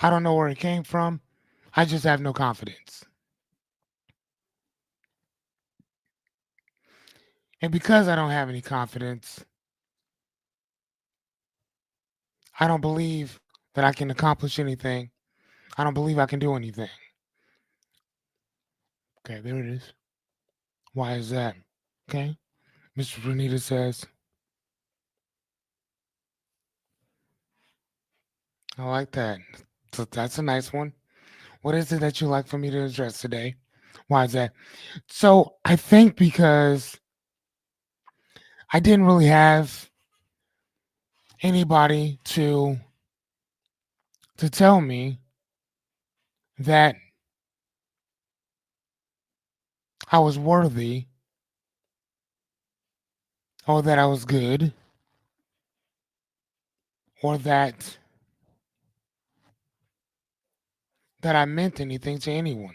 I don't know where it came from. I just have no confidence. And because I don't have any confidence, I don't believe that I can accomplish anything. I don't believe I can do anything. Okay, there it is. Why is that? Okay. Mr. Renita says, I like that. So that's a nice one. What is it that you like for me to address today? Why is that? So I think because I didn't really have anybody to tell me that I was worthy or that I was good or that I meant anything to anyone.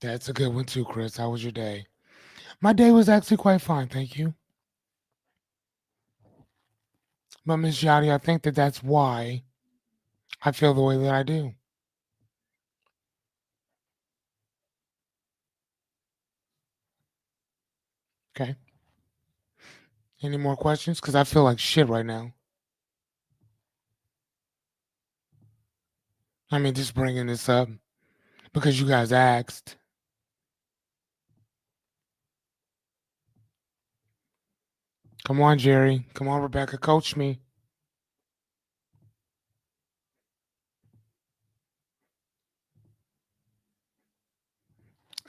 That's a good one too, Chris. How was your day? My day was actually quite fine, thank you. But Miss Yachty, I think that that's why I feel the way that I do. Okay. Any more questions? Because I feel like shit right now. I mean, just bringing this up because you guys asked. Come on, Jerry. Come on, Rebecca. Coach me.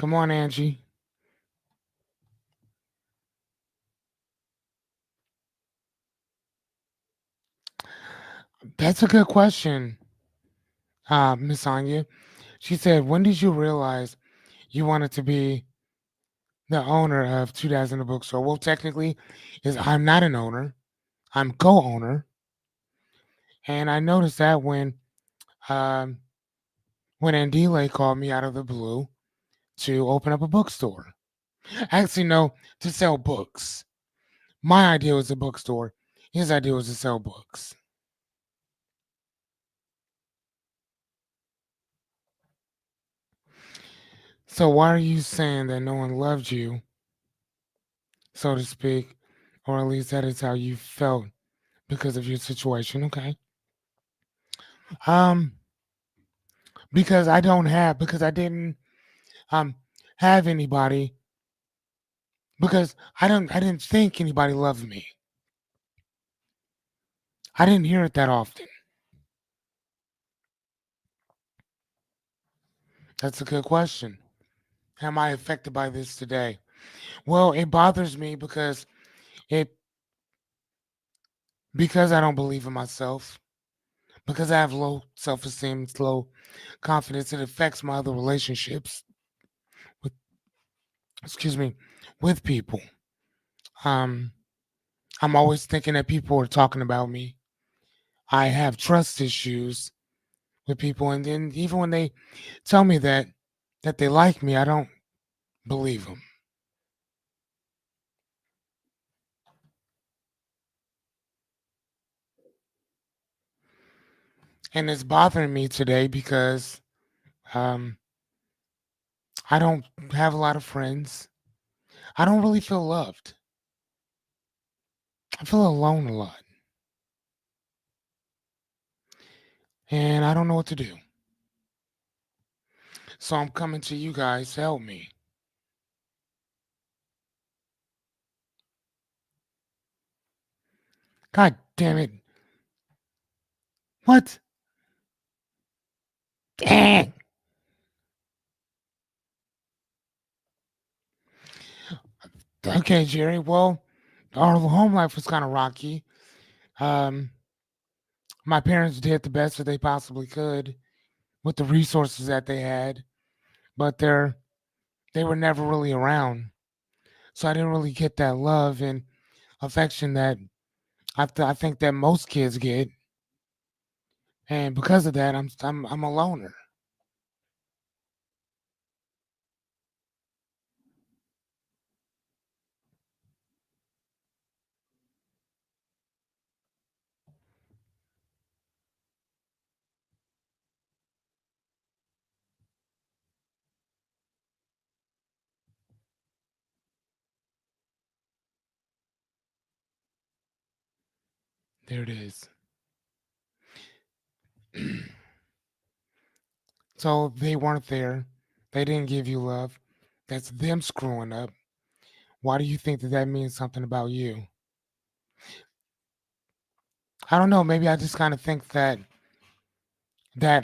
Come on, Angie. That's a good question, Miss Anya. She said, "When did you realize you wanted to be the owner of 2000 a bookstore?" Well, technically, is I'm not an owner. I'm co-owner, and I noticed that um, when Andile called me out of the blue to open up a bookstore. Actually, no, to sell books. My idea was a bookstore. His idea was to sell books. So why are you saying that no one loved you, so to speak, or at least that is how you felt because of your situation? Okay. Um, because I didn't um have anybody because I didn't think anybody loved me. I didn't hear it that often. That's a good question. Am I affected by this today? Well, it bothers me it because I don't believe in myself, because I have low self-esteem, low confidence. It affects my other relationships with, excuse me, with people. Um, I'm always thinking that people are talking about me. I have trust issues with people, and then even when they tell me that they like me, I don't believe them, and it's bothering me today because um, I don't have a lot of friends. I don't really feel loved. I feel alone a lot, and I don't know what to do. So I'm coming to you guys to help me. God damn it! What? Dang. Okay, Jerry. Well, our home life was kind of rocky. Um, my parents did the best that they possibly could with the resources that they had, but they were never really around. So I didn't really get that love and affection that I think that most kids get, and because of that, I'm a loner. There it is. So they weren't there. They didn't give you love. That's them screwing up. Why do you think that means something about you? I don't know. Maybe I just kind of think that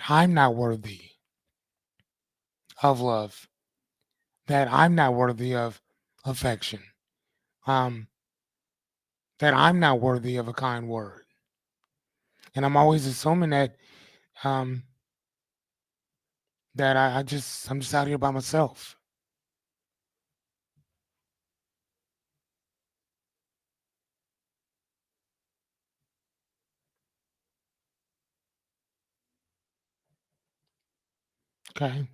I'm not worthy of love. That I'm not worthy of affection. Um, that I'm not worthy of a kind word. And I'm always assuming um that I'm just out here by myself. Okay.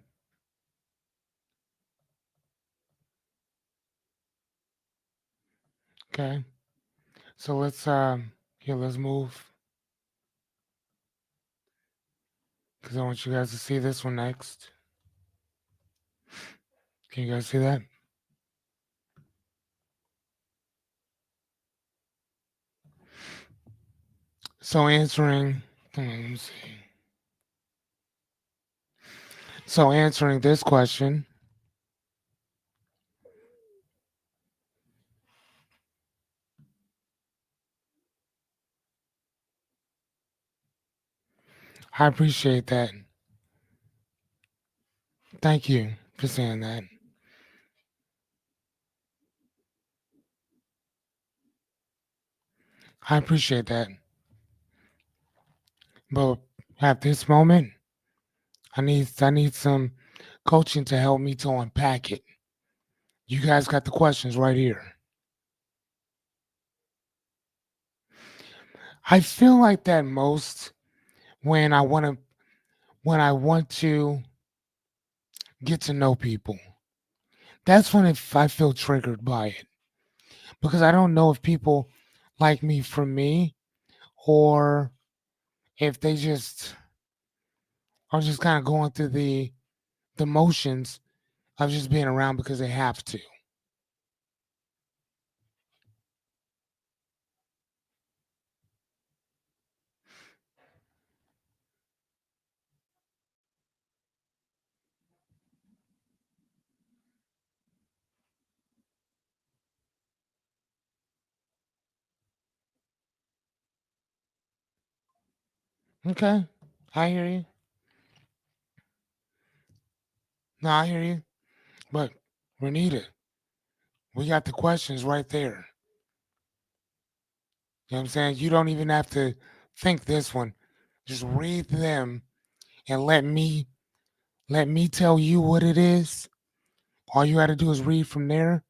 Okay. So let's move because I want you guys to see this one next. Can you guys see that? So answering, let me see. So answering this question, I appreciate that. Thank you for saying that. I appreciate that. But at this moment, I need some coaching to help me to unpack it. You guys got the questions right here. I feel like that most when I want to get to know people. That's when if I feel triggered by it because I don't know if people like me for me or if they just are just kind of going through the motions of just being around because they have to. Okay, I hear you. No, I hear you. But Renita, we got the questions right there. You know what I'm saying? You don't even have to think this one. Just read them and let me tell you what it is. All you got to do is read from there,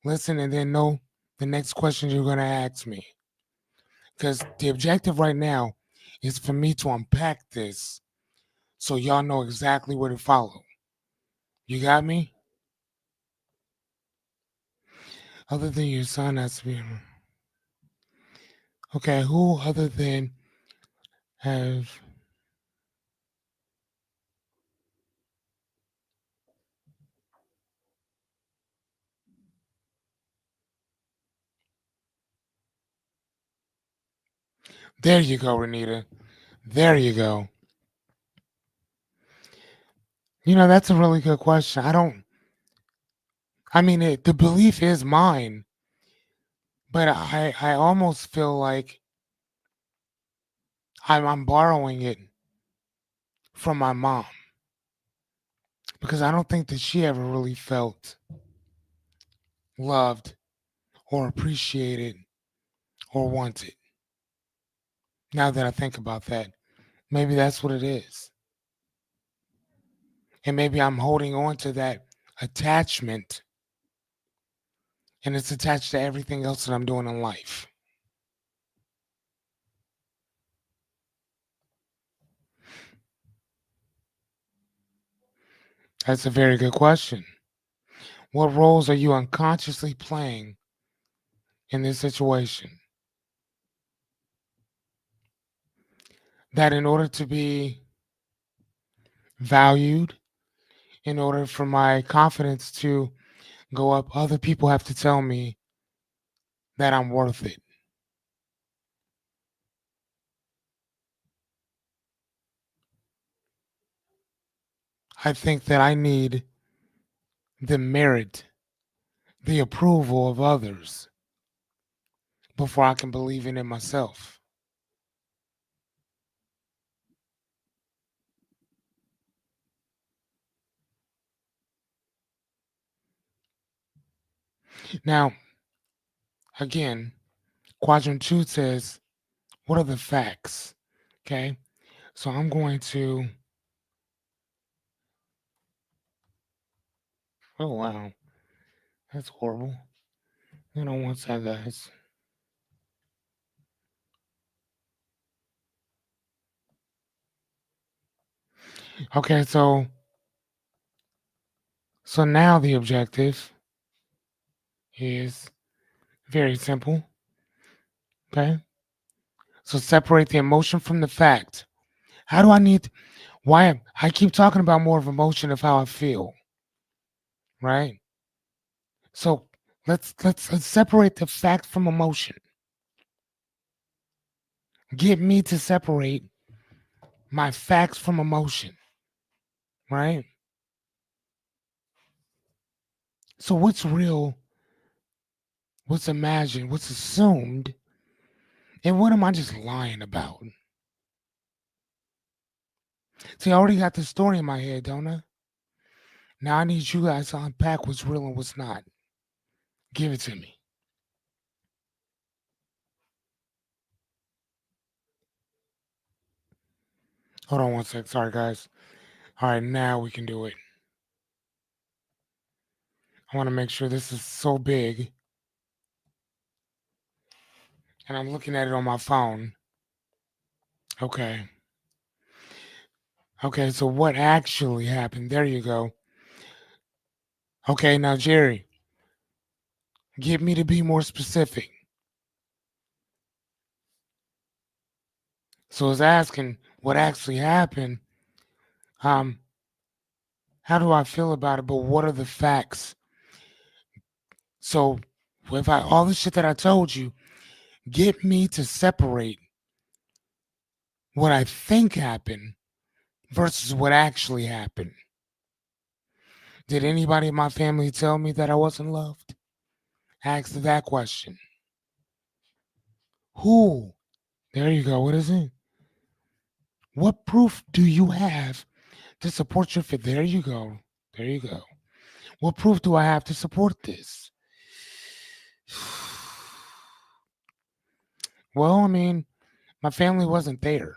listen, and then know the next question you're going to ask me. Because the objective right now is for me to unpack this so y'all know exactly where to follow. You got me? Other than your son has to be. Okay, who other than have. There you go, Renita. There you go. That's a really good question. The belief is mine, but I almost feel like I'm borrowing it from my mom because I don't think that she ever really felt loved or appreciated or wanted. Now that I think about that, maybe that's what it is. And maybe I'm holding on to that attachment and it's attached to everything else that I'm doing in life. That's a very good question. What roles are you unconsciously playing in this situation? That in order to be valued, in order for my confidence to go up, other people have to tell me that I'm worth it. I think that I need the merit, the approval of others before I can believe in it myself. Now, again, quadrant two says, what are the facts? Okay. So I'm going to, oh, wow. That's horrible. Hold on one sec, guys. Okay. So now the objective is very simple. Okay. So separate the emotion from the fact. How do I need, why I keep talking about more of emotion of how I feel, right? So let's separate the fact from emotion. Get me to separate my facts from emotion, right? So what's real, what's imagined, what's assumed, and what am I just lying about? See, I already got the story in my head, don't I? Now I need you guys to unpack what's real and what's not. Give it to me. Hold on one sec. Sorry, guys. All right, now we can do it. I want to make sure this is so big, and I'm looking at it on my phone. Okay. Okay, so what actually happened? There you go. Okay, now, Jerry, get me to be more specific. So it's asking what actually happened. Um, how do I feel about it? But what are the facts? So if I all the shit that I told you, get me to separate what I think happened versus what actually happened. Did anybody in my family tell me that I wasn't loved? Ask that question. Who? There you go. What is it? What proof do you have to support your fit? There you go. There you go. What proof do I have to support this? Well, I mean, my family wasn't there.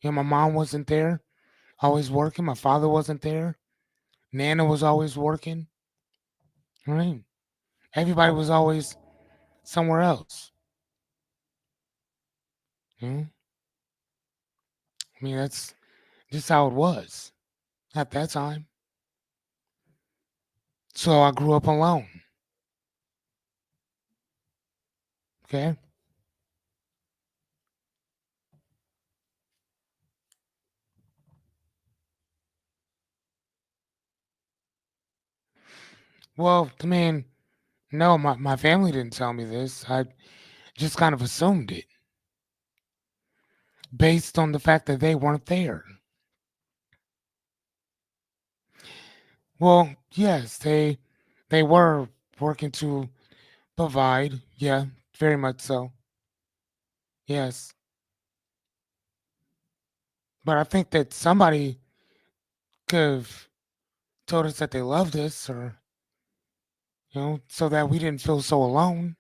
My mom wasn't there, always working. My father wasn't there. Nana was always working. Right? Everybody was always somewhere else. You know? I mean, that's just how it was at that time. So I grew up alone. Okay. Well, I mean, no, my family didn't tell me this. I just kind of assumed it based on the fact that they weren't there. Well, yes, they were working to provide. Yeah, very much so. Yes. But I think that somebody could have told us that they loved us or so that we didn't feel so alone.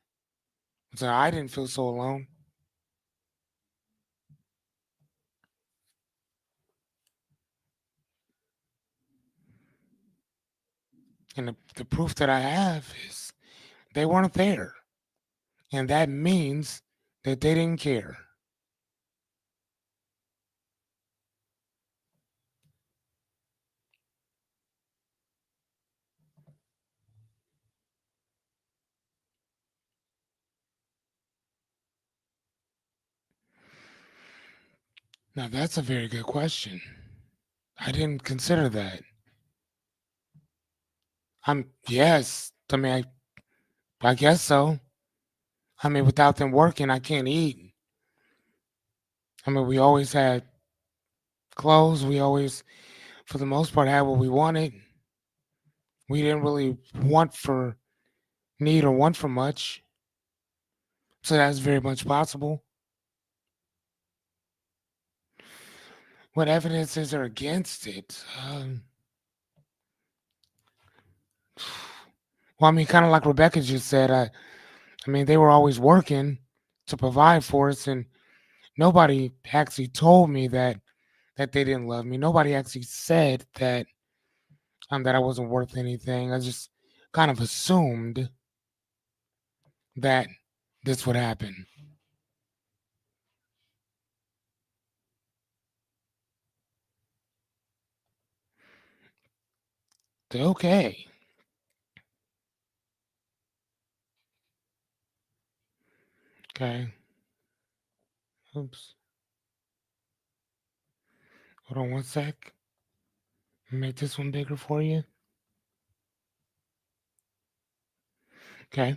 So I didn't feel so alone. And the proof that I have is they weren't there. And that means that they didn't care. Now that's a very good question. I didn't consider that. Yes. I guess so. I mean, without them working, I can't eat. I mean, we always had clothes. We always, for the most part, had what we wanted. We didn't really need or want for much. So that's very much possible. What evidence is there against it? Well, I mean, kind of like Rebecca just said, I mean, they were always working to provide for us, and nobody actually told me that they didn't love me. Nobody actually said that I wasn't worth anything. I just kind of assumed that this would happen. Okay. Okay. Oops. Hold on one sec. Make this one bigger for you. Okay.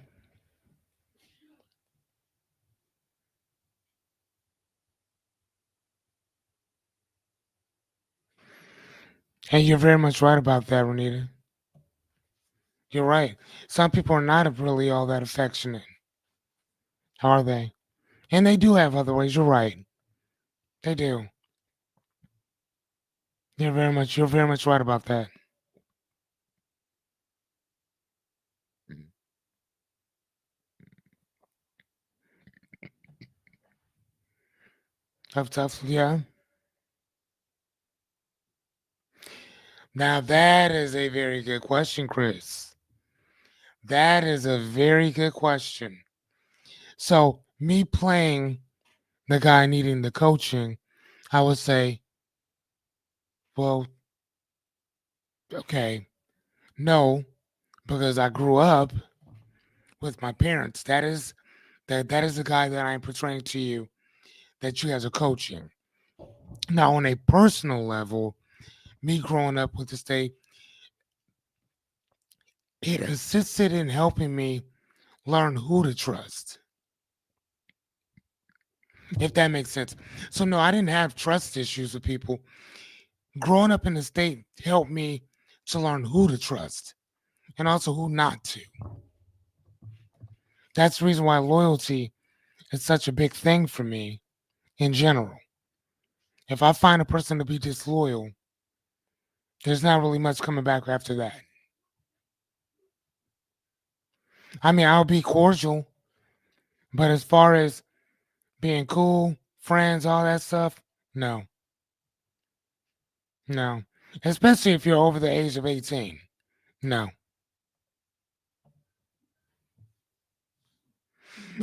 And you're very much right about that, Renita. You're right. Some people are not really all that affectionate, are they? And they do have other ways. You're right. They do. You're very much right about that. Tough. Yeah. Now that is a very good question, Chris. That is a very good question. So me playing the guy needing the coaching, I would say, well, okay, no, because I grew up with my parents. That is the guy that I'm portraying to you that you guys are coaching. Now, on a personal level, me growing up with the state, it assisted in helping me learn who to trust, if that makes sense. So, no, I didn't have trust issues with people. Growing up in the state helped me to learn who to trust and also who not to. That's the reason why loyalty is such a big thing for me in general. If I find a person to be disloyal, there's not really much coming back after that. I mean, I'll be cordial, but as far as being cool, friends, all that stuff, no, no. Especially if you're over the age of 18. No.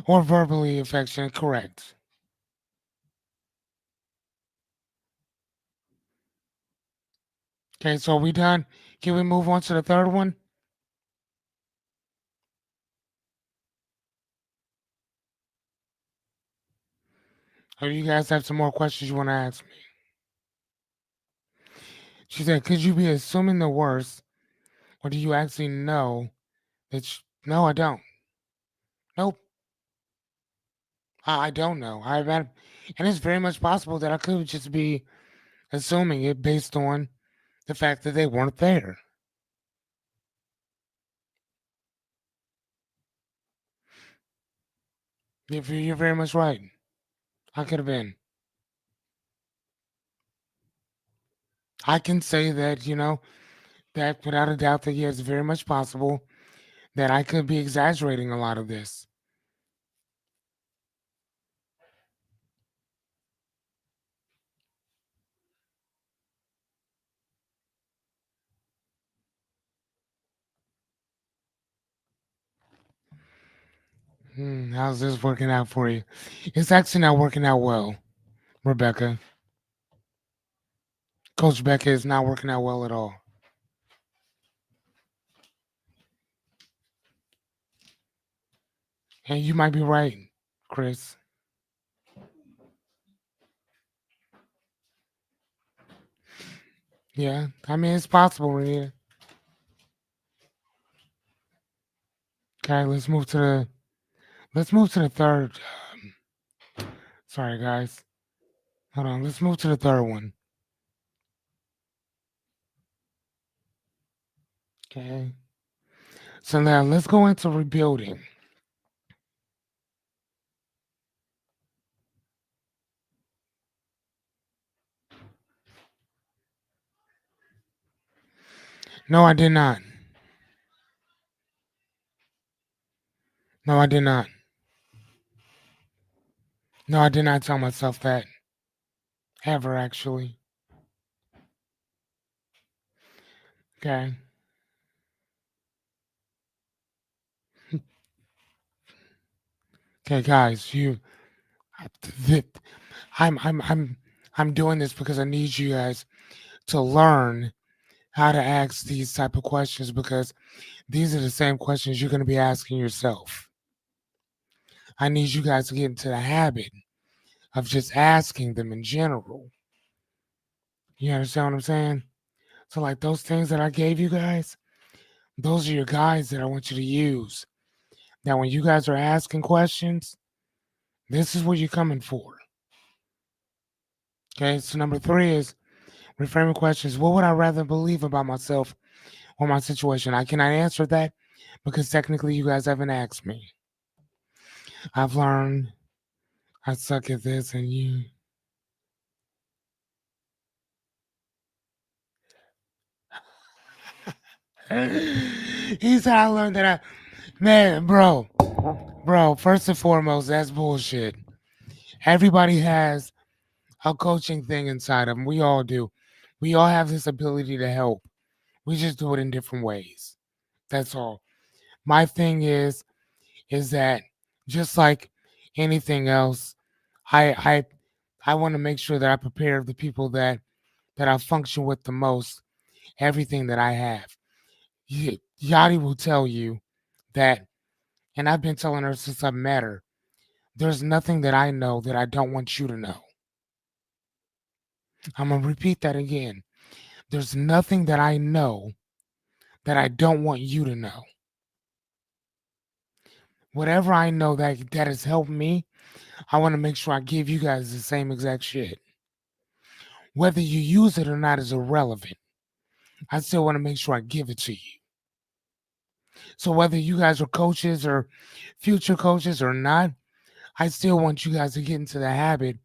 Or verbally affectionate, correct. Okay, so are we done? Can we move on to the third one? Or do you guys have some more questions you want to ask me? She said, could you be assuming the worst, or do you actually know that? No, I don't. Nope, I don't know. And it's very much possible that I could just be assuming it based on the fact that they weren't there. You're very much right. I could have been. I can say that, that without a doubt that yes, very much possible that I could be exaggerating a lot of this. How's this working out for you? It's actually not working out well, Rebecca. Coach Becca is not working out well at all. And you might be right, Chris. Yeah, I mean it's possible, Renita. Okay, let's move to the third. Sorry, guys. Hold on. Let's move to the third one. Okay. So now let's go into rebuilding. No, I did not. No, I did not. No, I did not tell myself that ever. Actually. Okay. Okay, guys. th- I'm, I'm, I'm, I'm doing this because I need you guys to learn how to ask these type of questions because these are the same questions you're going to be asking yourself. I need you guys to get into the habit of just asking them in general. You understand what I'm saying? So, like those things that I gave you guys, those are your guides that I want you to use. Now, when you guys are asking questions, this is what you're coming for. Okay, so number three is reframing questions. What would I rather believe about myself or my situation? I cannot answer that because technically you guys haven't asked me. I've learned I suck at this and you. He said I learned that man, bro, first and foremost, that's bullshit. Everybody has a coaching thing inside of them. We all do. We all have this ability to help. We just do it in different ways. That's all. My thing is that just like anything else, I I I want to make sure that I prepare the people that I function with the most everything that I have. Yachty will tell you that, and I've been telling her since I've met her, there's nothing that I know that I don't want you to know. I'm going to repeat that again. There's nothing that I know that I don't want you to know. Whatever I know that has helped me, I want to make sure I give you guys the same exact shit. Whether you use it or not is irrelevant. I still want to make sure I give it to you. So whether you guys are coaches or future coaches or not, I still want you guys to get into the habit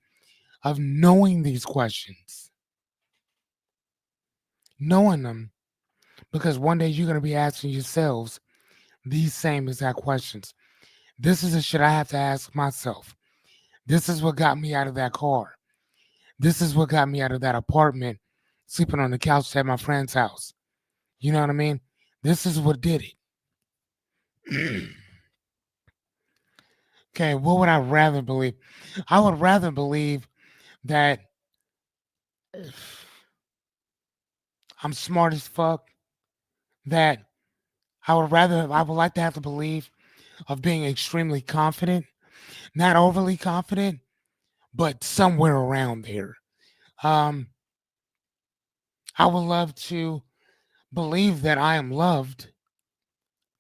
of knowing these questions, knowing them, because one day you're going to be asking yourselves these same exact questions. This is the shit I have to ask myself. This is what got me out of that car. This is what got me out of that apartment, sleeping on the couch at my friend's house. You know what I mean? This is what did it. Okay, what would I rather believe? I would rather believe that I'm smart as fuck, that I would like to have the belief of being extremely confident, not overly confident, but somewhere around there. Um, I would love to believe that I am loved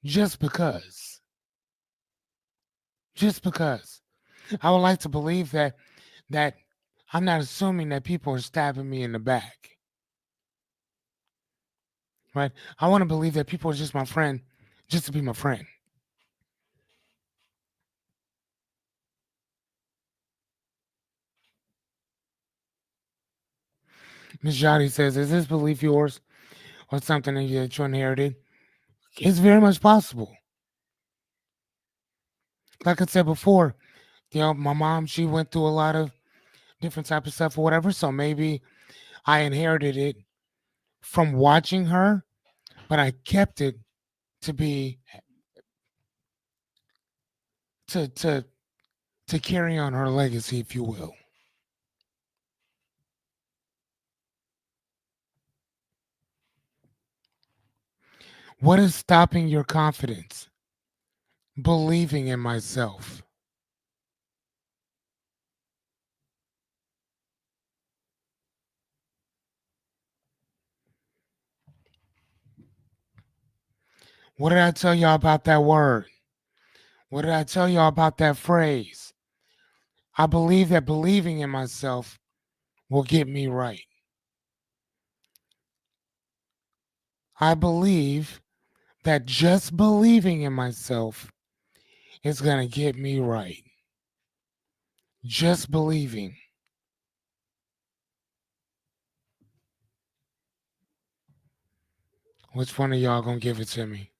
just because. Just because. I would like to believe that I'm not assuming that people are stabbing me in the back. Right? I want to believe that people are just my friend, just to be my friend. Miss Jotty says, "Is this belief yours or something that you inherited?" It's very much possible. Like I said before, my mom, she went through a lot of different type of stuff or whatever. So maybe I inherited it from watching her, but I kept it to be to to to carry on her legacy, if you will. What is stopping your confidence? Believing in myself. What did I tell y'all about that word? What did I tell y'all about that phrase? I believe that believing in myself will get me right. I believe that just believing in myself is going to get me right. Just believing. Which one of y'all going to give it to me?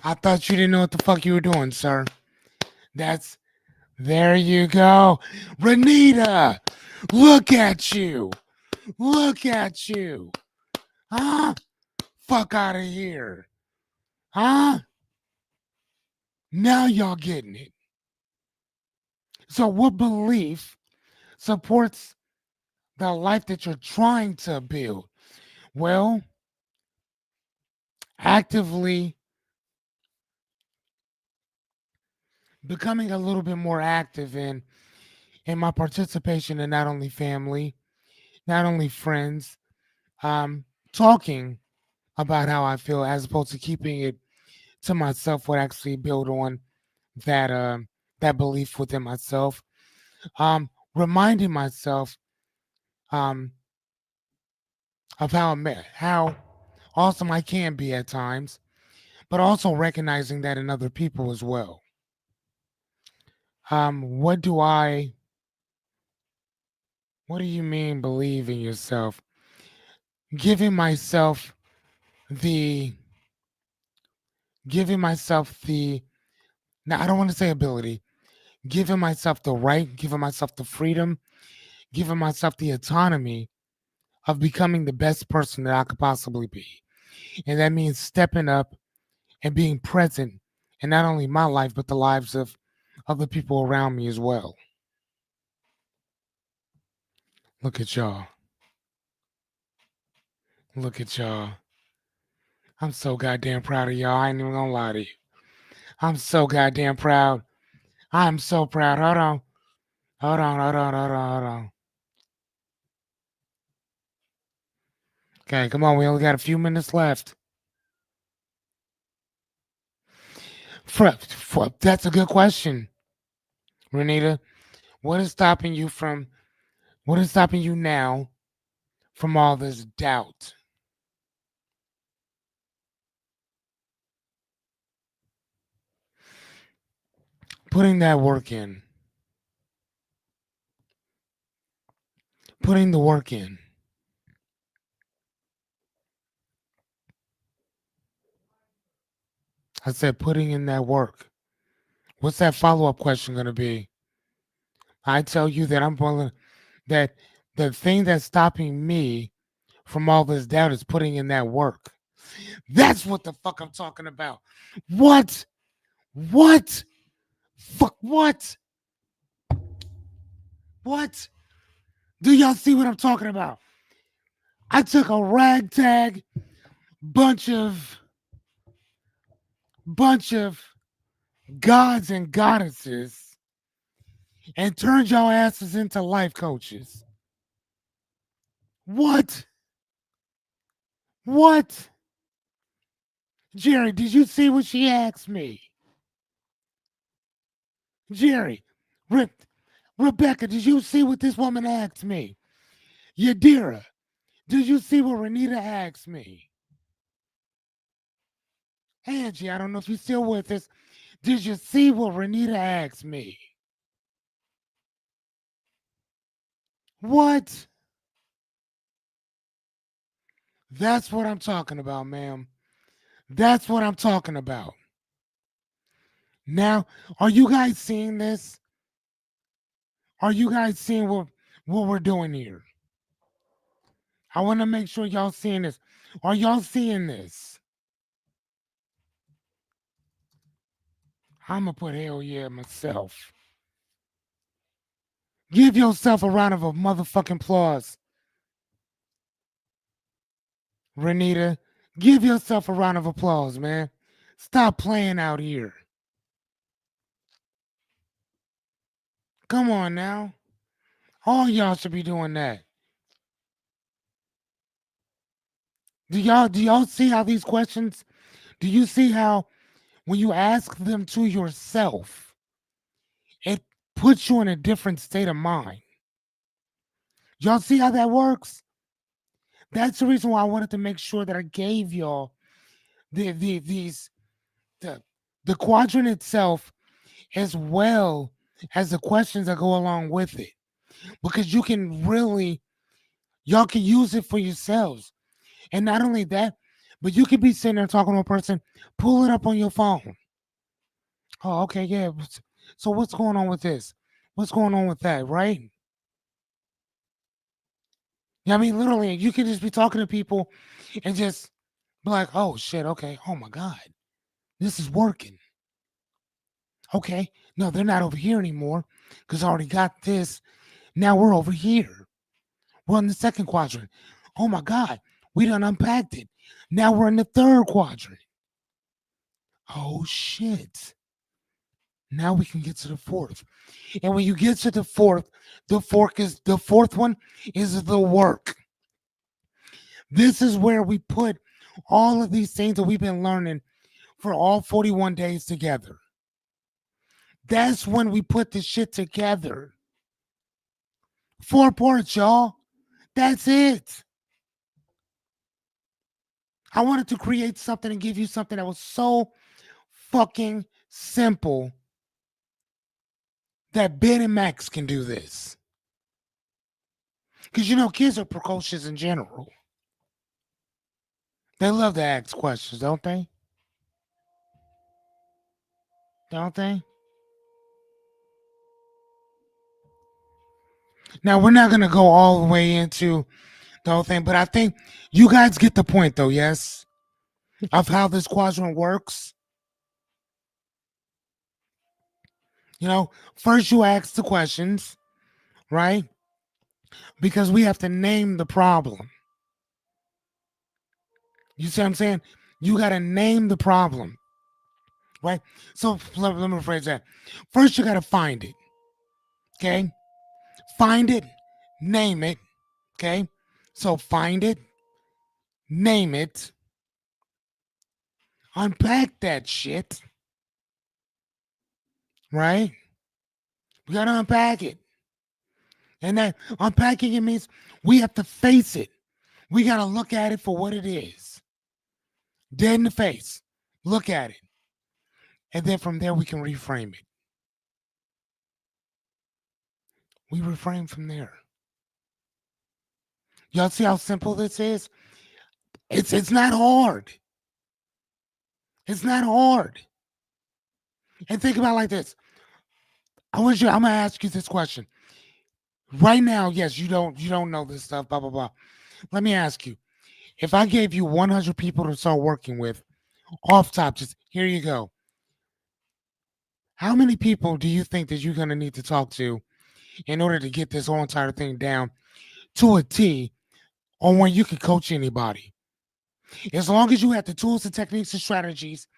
I thought you didn't know what the fuck you were doing, sir. That's, there you go. Renita, look at you. Look at you. Huh? Fuck out of here. Huh? Now y'all getting it. So, what belief supports the life that you're trying to build? Well, actively becoming a little bit more active in my participation in not only family, not only friends, talking about how I feel as opposed to keeping it to myself would actually build on that that belief within myself. Reminding myself um, of how awesome I can be at times, but also recognizing that in other people as well. What do I? What do you mean believe in yourself? Giving myself the giving myself the, now I don't want to say ability, giving myself the right, giving myself the freedom, giving myself the autonomy of becoming the best person that I could possibly be. And that means stepping up and being present in not only my life, but the lives of other people around me as well. Look at y'all. Look at y'all. I'm so goddamn proud of y'all. I ain't even gonna lie to you. I'm so goddamn proud. I'm so proud. Hold on. Hold on. Hold on. Hold on. Hold on. Okay, come on. We only got a few minutes left. That's a good question, Renita. What is stopping you from, what is stopping you now from all this doubt? Putting that work in. Putting the work in. I said putting in that work. What's that follow-up question going to be? I tell you that I'm willing, that the thing that's stopping me from all this doubt is putting in that work. That's what the fuck I'm talking about. What? What? Fuck what? What? Do y'all see what I'm talking about? I took a ragtag bunch of bunch of gods and goddesses and turned y'all asses into life coaches. What? What? Jerry, did you see what she asked me? Jerry, Re- Rebecca, did you see what this woman asked me? Yadira, did you see what Renita asked me? Angie, I don't know if you're still with us. Did you see what Renita asked me? What? That's what I'm talking about, ma'am. That's what I'm talking about. Now, are you guys seeing this? Are you guys seeing what we're doing here? I want to make sure y'all seeing this. Are y'all seeing this? I'm going to put hell yeah myself. Give yourself a round of a motherfucking applause. Renita, give yourself a round of applause, man. Stop playing out here. Come on now. All y'all should be doing that. Do y'all see how these questions, do you see how when you ask them to yourself, it puts you in a different state of mind? Y'all see how that works? That's the reason why I wanted to make sure that I gave y'all these the the quadrant itself as well as the questions that go along with it. Because you can really, y'all can use it for yourselves. And not only that, but you could be sitting there talking to a person, pull it up on your phone. Oh, okay, yeah. So what's going on with this? What's going on with that, right? Yeah, I mean, literally, you can just be talking to people and just be like, oh shit, okay, oh my God, this is working. Okay, no, they're not over here anymore because I already got this. Now we're over here. We're in the second quadrant. Oh my God, we done unpacked it. Now we're in the third quadrant. Oh shit. Now we can get to the fourth. And when you get to the fourth one is the work. This is where we put all of these things that we've been learning for all 41 days together. That's when we put this shit together. 4 parts, y'all. That's it. I wanted to create something and give you something that was so fucking simple that Ben and Max can do this. Because you know, kids are precocious in general. They love to ask questions, don't they? Don't they? Now we're not gonna go all the way into the whole thing, but I think you guys get the point, though. Yes, of how this quadrant works. You know, first you ask the questions, right? Because we have to name the problem. You see what I'm saying? You got to name the problem, right? So let me rephrase that. First, you got to find it, okay? Find it, name it, okay? So find it, name it, unpack that shit, right? We got to unpack it. And that unpacking it means we have to face it. We got to look at it for what it is, dead in the face. Look at it. And then from there, we can reframe it. We reframe from there. Y'all see how simple this is? It's not hard. It's not hard. And think about it like this. I'm gonna ask you this question. Right now, yes, you don't know this stuff, blah blah blah. Let me ask you. If I gave you 100 people to start working with, off top, just here you go. How many people do you think that you're gonna need to talk to in order to get this whole entire thing down to a T on when you can coach anybody? As long as you have the tools and techniques and strategies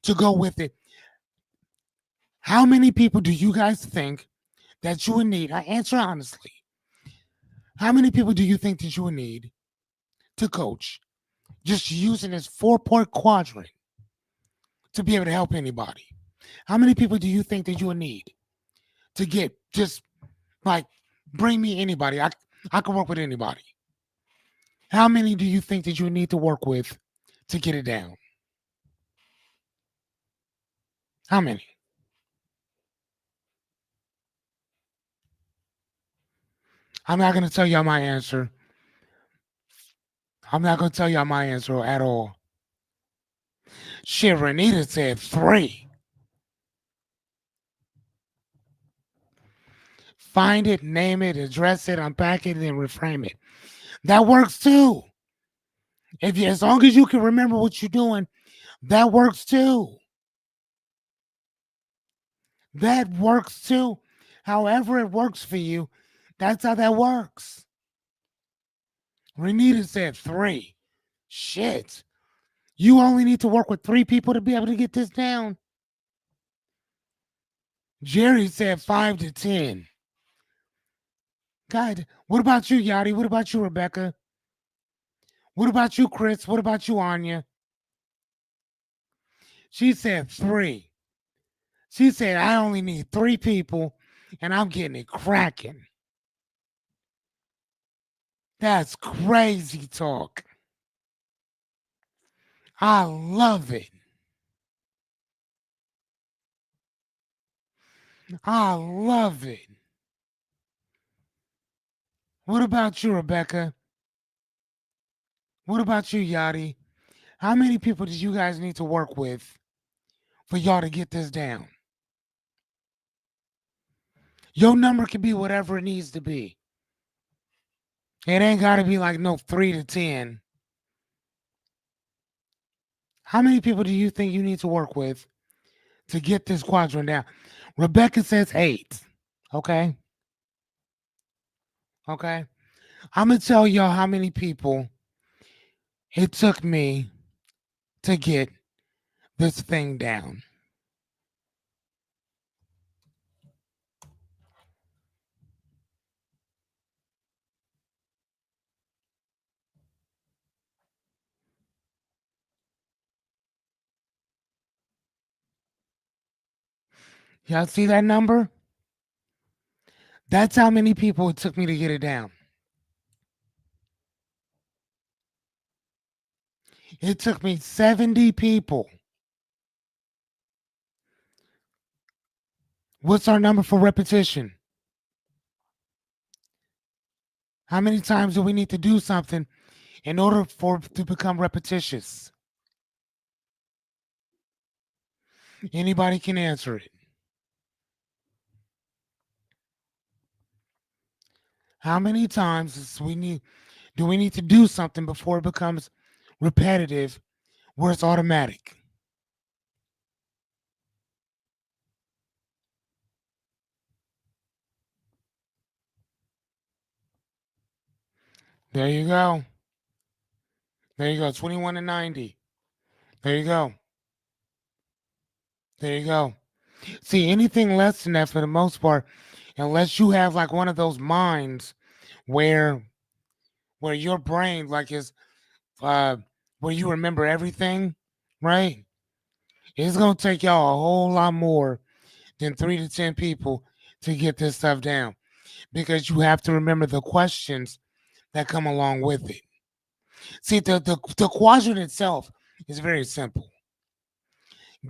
to go with it, how many people do you guys think that you would need? I answer honestly. How many people do you think that you would need to coach just using this 4 part quadrant to be able to help anybody? How many people do you think that you would need to get just like bring me anybody? I can work with anybody. How many do you think that you would need to work with to get it down? How many? I'm not going to tell y'all my answer. I'm not going to tell y'all my answer at all. Shit, Renita said 3. Find it, name it, address it, unpack it, and reframe it. That works too. If you, as long as you can remember what you're doing, that works too. That works too. However it works for you, that's how that works. Renita said 3. Shit. You only need to work with 3 people to be able to get this down. Jerry said 5 to 10. God, what about you, Yachty? What about you, Rebecca? What about you, Chris? What about you, Anya? She said 3. She said, I only need 3 people and I'm getting it cracking. That's crazy talk. I love it. I love it. What about you, Rebecca? What about you, Yachty? How many people did you guys need to work with for y'all to get this down? Your number can be whatever it needs to be. It ain't got to be like no 3 to 10. How many people do you think you need to work with to get this quadrant down? Rebecca says 8. Okay. Okay. I'm going to tell y'all how many people it took me to get this thing down. Y'all see that number? That's how many people it took me to get it down. It took me 70 people. What's our number for repetition? How many times do we need to do something in order for it to become repetitious? Anybody can answer it. How many times do we need to do something before it becomes repetitive where it's automatic? There you go. There you go. 21 and 90. There you go. There you go. See, anything less than that for the most part, unless you have like one of those minds where your brain like is uh where you remember everything, right? It's gonna take y'all a whole lot more than 3 to 10 people to get this stuff down because you have to remember the questions that come along with it. See, the quadrant itself is very simple.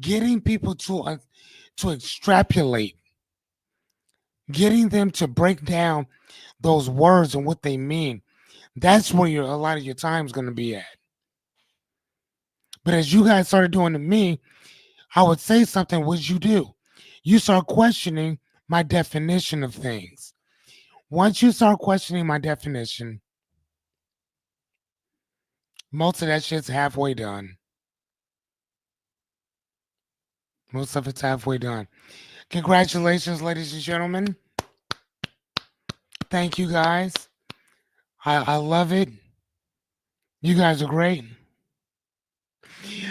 Getting people to extrapolate, getting them to break down those words and what they mean. That's where a lot of your time is going to be at. But as you guys started doing to me, I would say something. What did you do? You start questioning my definition of things. Once you start questioning my definition, most of that shit's halfway done. Most of it's halfway done. Congratulations, ladies and gentlemen. Thank you guys. I love it. You guys are great.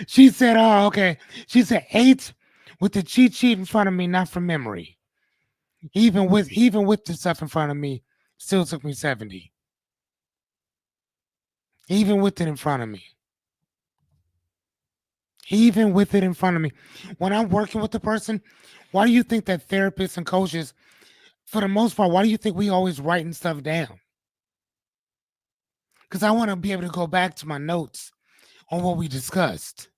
She said, oh, okay. She said 8 with the cheat sheet in front of me, not from memory. Even with the stuff in front of me, still took me 70. Even with it in front of me. Even with it in front of me. When I'm working with the person, why do you think that therapists and coaches, for the most part, why do you think we always writing stuff down? Because I want to be able to go back to my notes on what we discussed.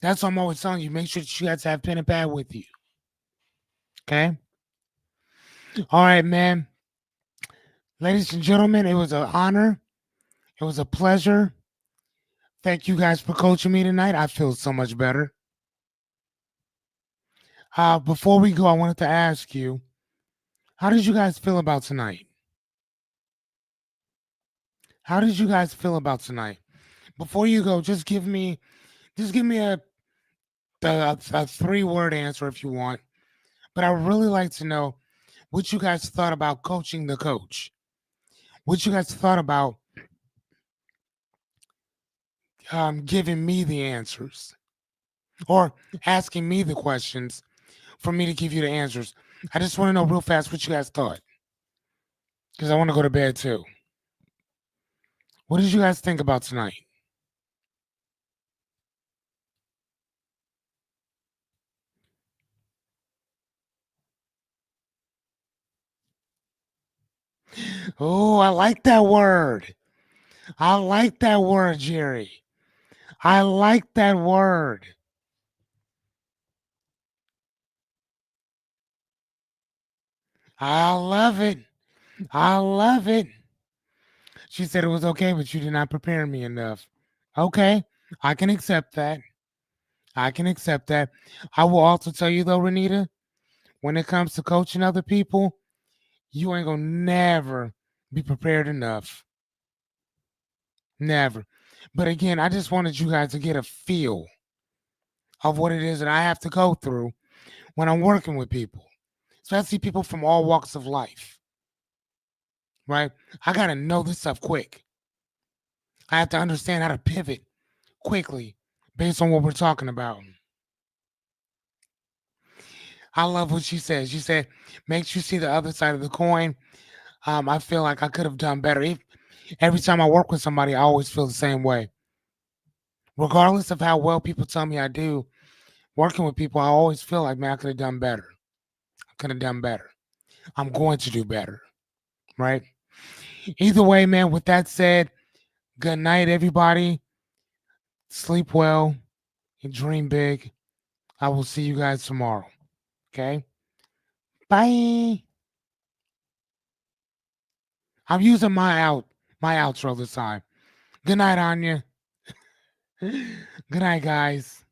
That's why I'm always telling you, make sure that you guys have pen and pad with you. Okay? All right, man. Ladies and gentlemen, it was an honor. It was a pleasure. Thank you guys for coaching me tonight. I feel so much better. Before we go, I wanted to ask you, how did you guys feel about tonight? How did you guys feel about tonight? Before you go, just give me a 3-word answer if you want. But I would really like to know what you guys thought about coaching the coach. What you guys thought about giving me the answers or asking me the questions for me to give you the answers. I just want to know real fast what you guys thought because I want to go to bed too. What did you guys think about tonight? Oh, I like that word. I like that word, Jerry. I like that word. I love it. I love it. She said it was okay, but you did not prepare me enough. Okay, I can accept that. I can accept that. I will also tell you though, Renita, when it comes to coaching other people, you ain't gonna never be prepared enough. Never. But again, I just wanted you guys to get a feel of what it is that I have to go through when I'm working with people, especially people from all walks of life, right? I got to know this stuff quick. I have to understand how to pivot quickly based on what we're talking about. I love what she said. She said, makes you see the other side of the coin. I feel like I could have done better. Every time I work with somebody, I always feel the same way. Regardless of how well people tell me I do, working with people, I always feel like, man, I could have done better. I could have done better. I'm going to do better, right? Either way, man, with that said, good night, everybody. Sleep well and dream big. I will see you guys tomorrow. Okay? Bye. I'm using my outro this time. Good night, Anya. Good night, guys.